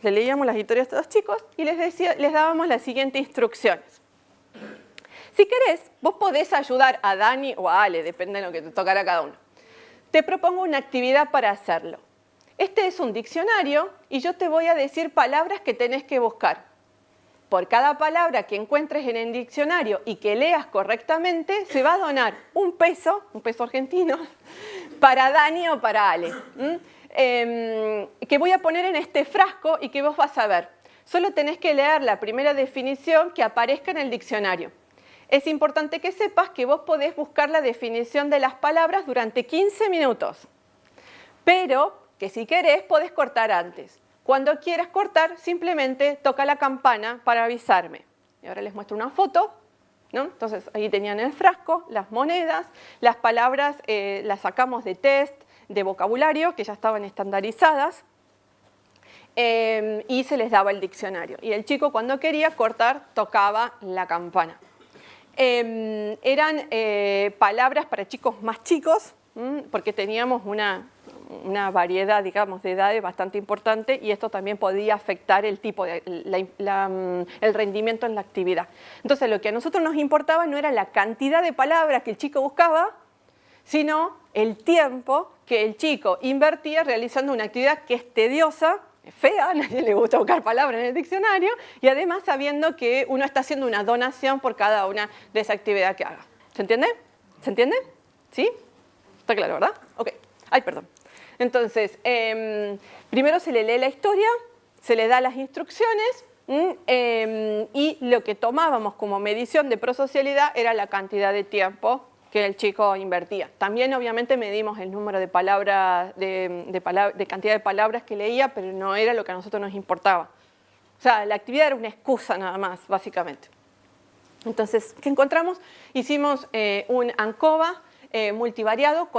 Le leíamos las historias a los chicos y les dábamos las siguientes instrucciones. Si querés, vos podés ayudar a Dani o a Ale, depende de lo que te tocará a cada uno. Te propongo una actividad para hacerlo. Este es un diccionario y yo te voy a decir palabras que tenés que buscar. Por cada palabra que encuentres en el diccionario y que leas correctamente, se va a donar un peso argentino, para Dani o para Ale. que voy a poner en este frasco y que vos vas a ver. Solo tenés que leer la primera definición que aparezca en el diccionario. Es importante que sepas que vos podés buscar la definición de las palabras durante 15 minutos, pero que si querés podés cortar antes. Cuando quieras cortar, simplemente toca la campana para avisarme. Y ahora les muestro una foto, ¿no? Entonces ahí tenían el frasco, las monedas, las palabras las sacamos de test, de vocabulario, que ya estaban estandarizadas, y se les daba el diccionario. Y el chico cuando quería cortar tocaba la campana. Eran palabras para chicos más chicos, porque teníamos una variedad, digamos, de edades bastante importante y esto también podía afectar el tipo de, el rendimiento en la actividad. Entonces, lo que a nosotros nos importaba no era la cantidad de palabras que el chico buscaba, sino el tiempo que el chico invertía realizando una actividad que es tediosa, fea, a nadie le gusta buscar palabras en el diccionario, y además sabiendo que uno está haciendo una donación por cada una de esa actividad que haga. ¿Se entiende? ¿Se entiende? ¿Sí? ¿Está claro, verdad? Ok. Ay, perdón. Entonces, primero se le lee la historia, se le da las instrucciones y lo que tomábamos como medición de prosocialidad era la cantidad de tiempo que el chico invertía. También obviamente medimos el número de palabras, de cantidad de palabras que leía, pero no era lo que a nosotros nos importaba. O sea, la actividad era una excusa nada más, básicamente. Entonces, ¿qué encontramos? Hicimos un ANCOVA multivariado,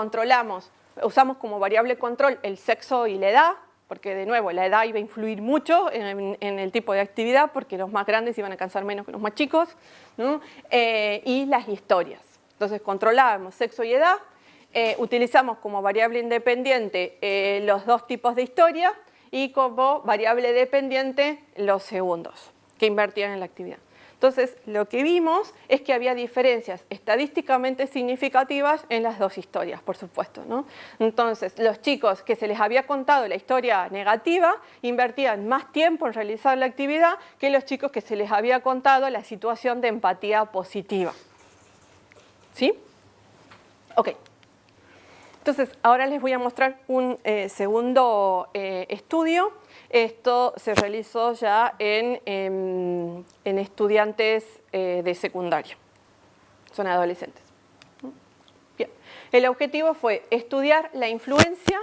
usamos como variable control el sexo y la edad, porque de nuevo la edad iba a influir mucho en el tipo de actividad, porque los más grandes iban a cansar menos que los más chicos, ¿no? Y las historias. Entonces controlábamos sexo y edad, utilizamos como variable independiente los dos tipos de historia y como variable dependiente los segundos que invertían en la actividad. Entonces, lo que vimos es que había diferencias estadísticamente significativas en las dos historias, por supuesto, ¿no? Entonces, los chicos que se les había contado la historia negativa invertían más tiempo en realizar la actividad que los chicos que se les había contado la situación de empatía positiva. ¿Sí? Ok. Entonces, ahora les voy a mostrar un segundo estudio. Esto se realizó ya en estudiantes de secundario. Son adolescentes. Bien. El objetivo fue estudiar la influencia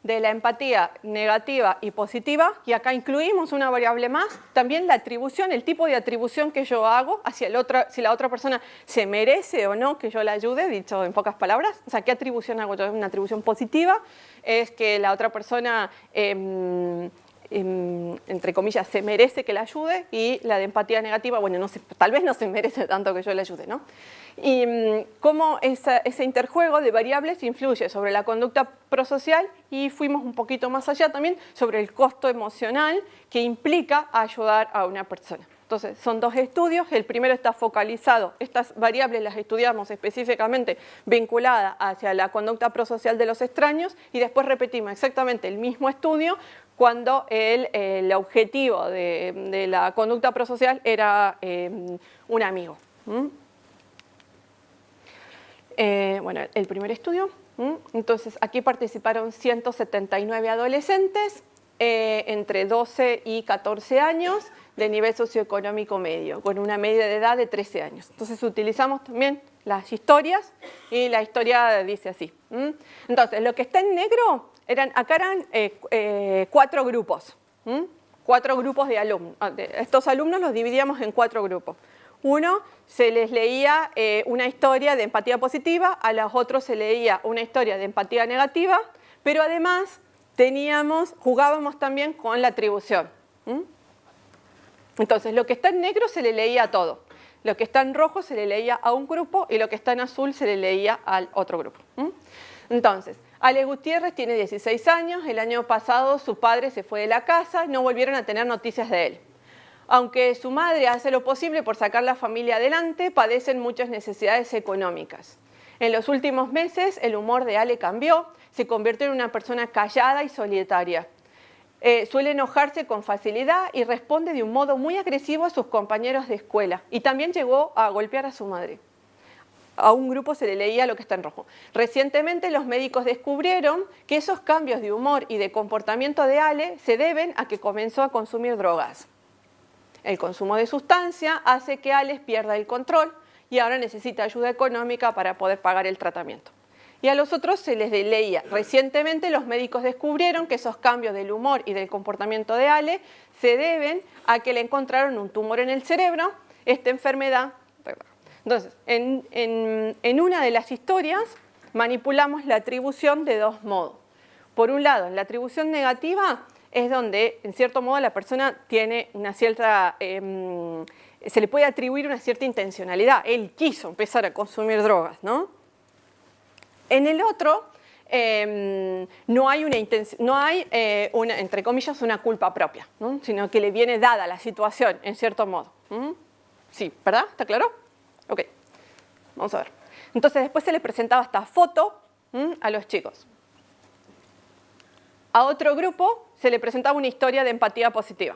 de la empatía negativa y positiva, y acá incluimos una variable más, también la atribución, el tipo de atribución que yo hago hacia el otro, si la otra persona se merece o no que yo la ayude, dicho en pocas palabras. O sea, ¿qué atribución hago yo? Una atribución positiva es que la otra persona entre comillas, se merece que la ayude, y la de empatía negativa, bueno, no sé, tal vez no se merece tanto que yo le ayude, ¿no? Y cómo ese interjuego de variables influye sobre la conducta prosocial, y fuimos un poquito más allá también sobre el costo emocional que implica ayudar a una persona. Entonces, son dos estudios. El primero está focalizado, estas variables las estudiamos específicamente vinculadas hacia la conducta prosocial de los extraños, y después repetimos exactamente el mismo estudio cuando el objetivo de la conducta prosocial era un amigo. Bueno, el primer estudio. Entonces, aquí participaron 179 adolescentes entre 12 y 14 años de nivel socioeconómico medio, con una media de edad de 13 años. Entonces, utilizamos también las historias, y la historia dice así. Entonces, lo que está en negro, acá eran 4 grupos. 4 grupos de alumnos. Estos alumnos los dividíamos en 4 grupos. Uno se les leía una historia de empatía positiva, a los otros se leía una historia de empatía negativa, pero además jugábamos también con la atribución. Entonces, lo que está en negro se le leía a todo. Lo que está en rojo se le leía a un grupo, y lo que está en azul se le leía al otro grupo. Entonces, Ale Gutiérrez tiene 16 años. El año pasado su padre se fue de la casa y no volvieron a tener noticias de él. Aunque su madre hace lo posible por sacar la familia adelante, padecen muchas necesidades económicas. En los últimos meses, el humor de Ale cambió, se convirtió en una persona callada y solitaria. Suele enojarse con facilidad y responde de un modo muy agresivo a sus compañeros de escuela, y también llegó a golpear a su madre. a un grupo se le leía lo que está en rojo. Recientemente los médicos descubrieron que esos cambios de humor y de comportamiento de Ale se deben a que comenzó a consumir drogas. El consumo de sustancia hace que Ale pierda el control y ahora necesita ayuda económica para poder pagar el tratamiento. Y a los otros se les leía. Recientemente los médicos descubrieron que esos cambios del humor y del comportamiento de Ale se deben a que le encontraron un tumor en el cerebro, esta enfermedad. Entonces, en una de las historias manipulamos la atribución de dos modos. Por un lado, en la atribución negativa es donde, en cierto modo, la persona tiene una cierta... se le puede atribuir una cierta intencionalidad. Él quiso empezar a consumir drogas, ¿no? En el otro, no hay, entre comillas, una culpa propia, ¿no? Sino que le viene dada la situación, en cierto modo. Sí, ¿verdad? ¿Está claro? Ok, vamos a ver. Entonces, después se le presentaba esta foto a los chicos. A otro grupo se le presentaba una historia de empatía positiva.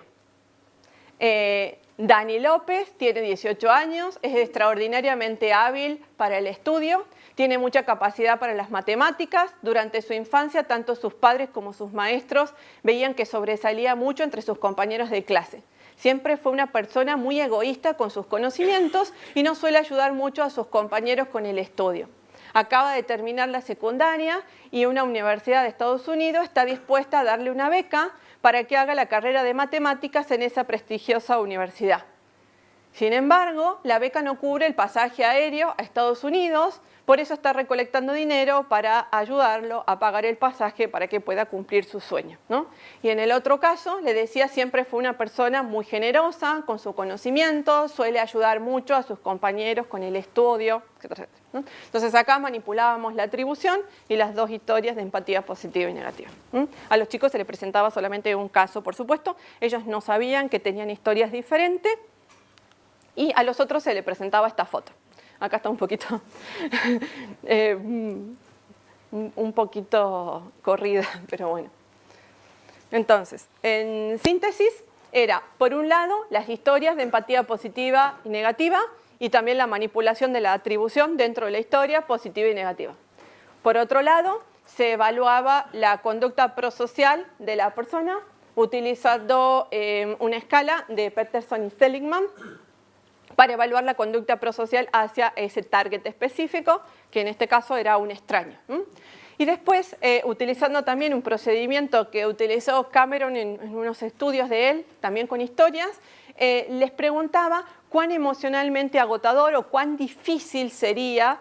Dani López tiene 18 años, es extraordinariamente hábil para el estudio, tiene mucha capacidad para las matemáticas. Durante su infancia, tanto sus padres como sus maestros veían que sobresalía mucho entre sus compañeros de clase. Siempre fue una persona muy egoísta con sus conocimientos y no suele ayudar mucho a sus compañeros con el estudio. Acaba de terminar la secundaria y una universidad de Estados Unidos está dispuesta a darle una beca para que haga la carrera de matemáticas en esa prestigiosa universidad. Sin embargo, la beca no cubre el pasaje aéreo a Estados Unidos, por eso está recolectando dinero para ayudarlo a pagar el pasaje para que pueda cumplir su sueño, ¿no? Y en el otro caso, le decía, siempre fue una persona muy generosa con su conocimiento, suele ayudar mucho a sus compañeros con el estudio, etc., ¿no? Entonces acá manipulábamos la atribución y las dos historias de empatía positiva y negativa. A los chicos se les presentaba solamente un caso, por supuesto, ellos no sabían que tenían historias diferentes y a los otros se les presentaba esta foto. Acá está un poquito, un poquito corrida, pero bueno. Entonces, en síntesis, era, por un lado, las historias de empatía positiva y negativa y también la manipulación de la atribución dentro de la historia positiva y negativa. Por otro lado, se evaluaba la conducta prosocial de la persona utilizando una escala de Peterson y Seligman para evaluar la conducta prosocial hacia ese target específico, que en este caso era un extraño. Y después, utilizando también un procedimiento que utilizó Cameron en unos estudios de él, también con historias, les preguntaba cuán emocionalmente agotador o cuán difícil sería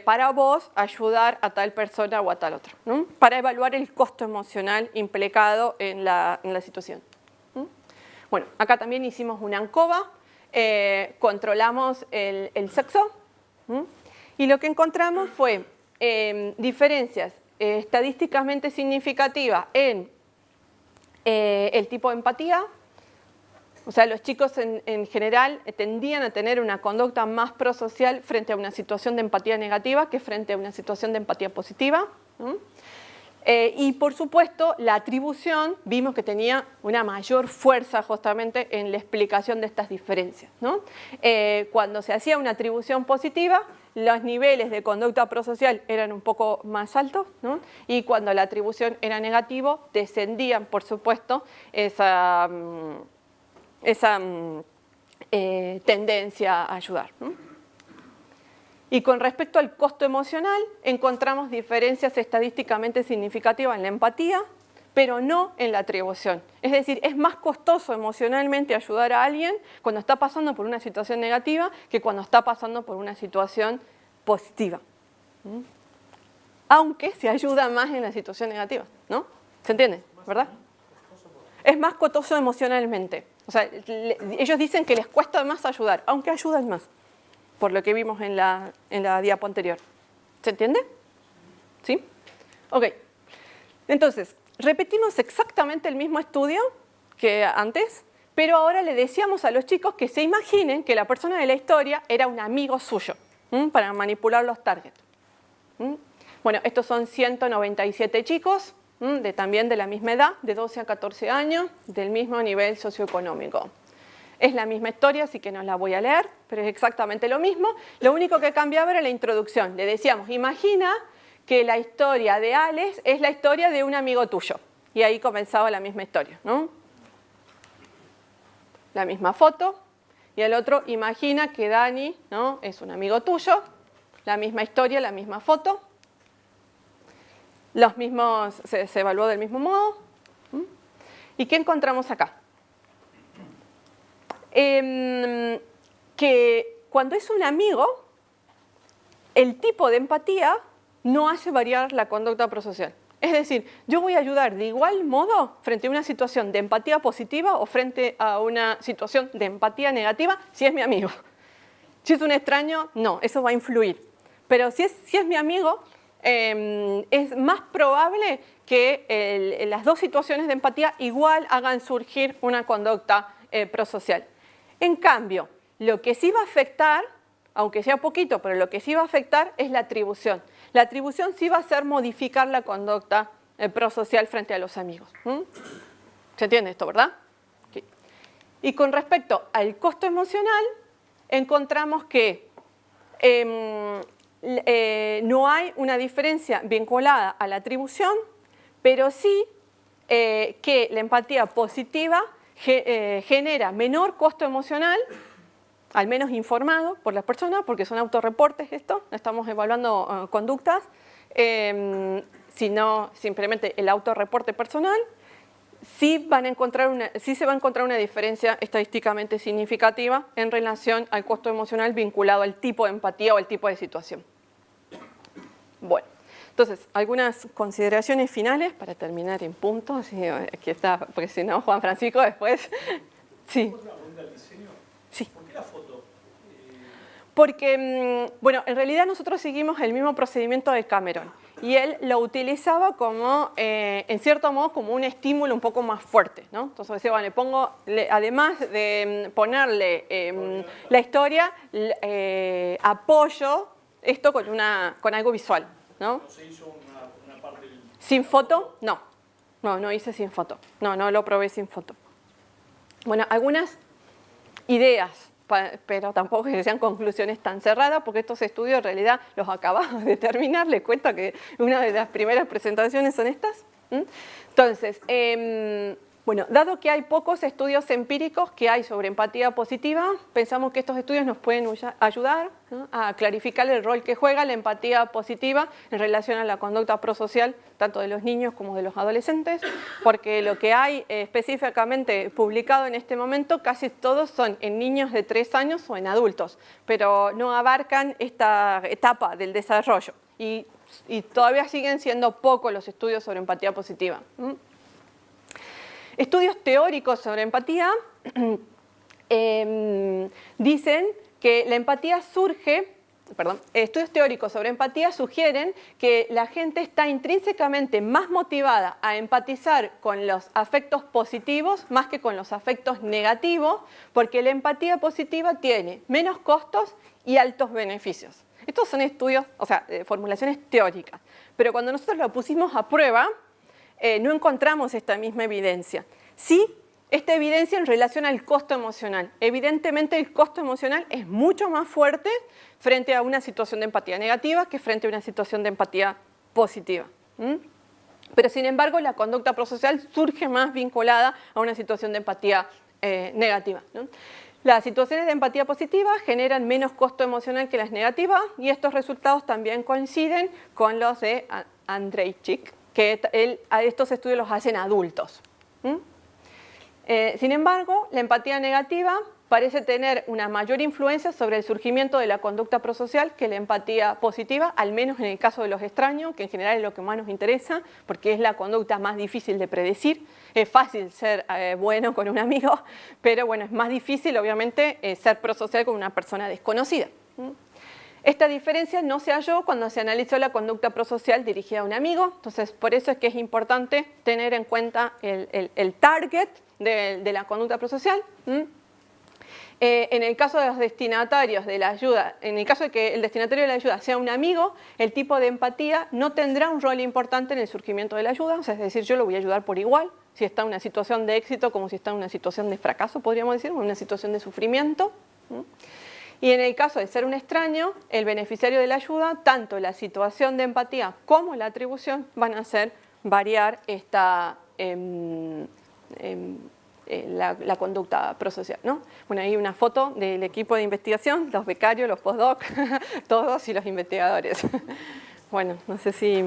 para vos ayudar a tal persona o a tal otro, ¿no? Para evaluar el costo emocional implicado en la situación. Bueno, acá también hicimos una ANCOVA. Controlamos el sexo y lo que encontramos fue diferencias estadísticamente significativas en el tipo de empatía. O sea, los chicos en general tendían a tener una conducta más prosocial frente a una situación de empatía negativa que frente a una situación de empatía positiva. Y por supuesto, la atribución vimos que tenía una mayor fuerza justamente en la explicación de estas diferencias, ¿no? Cuando se hacía una atribución positiva, los niveles de conducta prosocial eran un poco más altos, ¿no? Y cuando la atribución era negativo, descendían, por supuesto, esa tendencia a ayudar, ¿no? Y con respecto al costo emocional, encontramos diferencias estadísticamente significativas en la empatía, pero no en la atribución. Es decir, es más costoso emocionalmente ayudar a alguien cuando está pasando por una situación negativa que cuando está pasando por una situación positiva. Aunque se ayuda más en la situación negativa, ¿no? ¿Se entiende? ¿Verdad? Es más costoso emocionalmente. O sea, ellos dicen que les cuesta más ayudar, aunque ayudan más, por lo que vimos en la diapo anterior. ¿Se entiende? ¿Sí? Ok. Entonces, repetimos exactamente el mismo estudio que antes, pero ahora le decíamos a los chicos que se imaginen que la persona de la historia era un amigo suyo, para manipular los targets. Bueno, estos son 197 chicos, también de la misma edad, de 12 a 14 años, del mismo nivel socioeconómico. Es la misma historia, así que no la voy a leer, pero es exactamente lo mismo. Lo único que cambiaba era la introducción. Le decíamos, imagina que la historia de Alex es la historia de un amigo tuyo. Y ahí comenzaba la misma historia, ¿no? La misma foto. Y el otro, imagina que Dani, ¿no?, es un amigo tuyo. La misma historia, la misma foto. Los mismos, se evaluó del mismo modo. ¿Y qué encontramos acá? Que cuando es un amigo, el tipo de empatía no hace variar la conducta prosocial. Es decir, yo voy a ayudar de igual modo frente a una situación de empatía positiva o frente a una situación de empatía negativa si es mi amigo. Si es un extraño, no, eso va a influir. Pero si es mi amigo, es más probable que las dos situaciones de empatía igual hagan surgir una conducta prosocial. En cambio, lo que sí va a afectar, aunque sea poquito, pero lo que sí va a afectar es la atribución. La atribución sí va a hacer modificar la conducta prosocial frente a los amigos. ¿Se entiende esto, verdad? Okay. Y con respecto al costo emocional, encontramos que no hay una diferencia vinculada a la atribución, pero sí que la empatía positiva genera menor costo emocional, al menos informado por las personas, porque son autorreportes esto, no estamos evaluando conductas, sino simplemente el autorreporte personal. Sí se va a encontrar una diferencia estadísticamente significativa en relación al costo emocional vinculado al tipo de empatía o al tipo de situación. Bueno. Entonces, algunas consideraciones finales para terminar en punto. Así, aquí está, porque si no, Juan Francisco después. Sí. ¿Otra pregunta del diseño? Sí. ¿Por qué la foto? Porque, bueno, en realidad nosotros seguimos el mismo procedimiento de Cameron. Y él lo utilizaba como, en cierto modo, como un estímulo un poco más fuerte, ¿no? Entonces decía, bueno, además de ponerle la historia, apoyo esto con algo visual. ¿No? ¿No se hizo una parte del... ¿Sin foto? No. No hice sin foto. No lo probé sin foto. Bueno, algunas ideas, pero tampoco que sean conclusiones tan cerradas, porque estos estudios en realidad los acabamos de terminar. Les cuento que una de las primeras presentaciones son estas. Entonces, bueno, dado que hay pocos estudios empíricos que hay sobre empatía positiva, pensamos que estos estudios nos pueden ayudar, ¿no?, a clarificar el rol que juega la empatía positiva en relación a la conducta prosocial, tanto de los niños como de los adolescentes, porque lo que hay específicamente publicado en este momento, casi todos son en niños de 3 años o en adultos, pero no abarcan esta etapa del desarrollo y todavía siguen siendo pocos los estudios sobre empatía positiva. Estudios teóricos sobre empatía dicen que la empatía estudios teóricos sobre empatía sugieren que la gente está intrínsecamente más motivada a empatizar con los afectos positivos más que con los afectos negativos, porque la empatía positiva tiene menos costos y altos beneficios. Estos son estudios, o sea, formulaciones teóricas, pero cuando nosotros lo pusimos a prueba, no encontramos esta misma evidencia. Sí, esta evidencia en relación al costo emocional. Evidentemente el costo emocional es mucho más fuerte frente a una situación de empatía negativa que frente a una situación de empatía positiva. Pero sin embargo la conducta prosocial surge más vinculada a una situación de empatía negativa, ¿no? Las situaciones de empatía positiva generan menos costo emocional que las negativas y estos resultados también coinciden con los de Andrejczyk, que estos estudios los hacen adultos. Sin embargo, la empatía negativa parece tener una mayor influencia sobre el surgimiento de la conducta prosocial que la empatía positiva, al menos en el caso de los extraños, que en general es lo que más nos interesa, porque es la conducta más difícil de predecir. Es fácil ser bueno con un amigo, pero bueno, es más difícil, obviamente, ser prosocial con una persona desconocida. Esta diferencia no se halló cuando se analizó la conducta prosocial dirigida a un amigo, entonces por eso es que es importante tener en cuenta el target de la conducta prosocial. En el caso de los destinatarios de la ayuda, en el caso de que el destinatario de la ayuda sea un amigo, el tipo de empatía no tendrá un rol importante en el surgimiento de la ayuda, o sea, es decir, yo lo voy a ayudar por igual, si está en una situación de éxito como si está en una situación de fracaso, podríamos decir, o en una situación de sufrimiento. Y en el caso de ser un extraño, el beneficiario de la ayuda, tanto la situación de empatía como la atribución van a hacer variar esta, la conducta prosocial, ¿no? Bueno, hay una foto del equipo de investigación, los becarios, los postdoc, todos y los investigadores. Bueno, no sé si...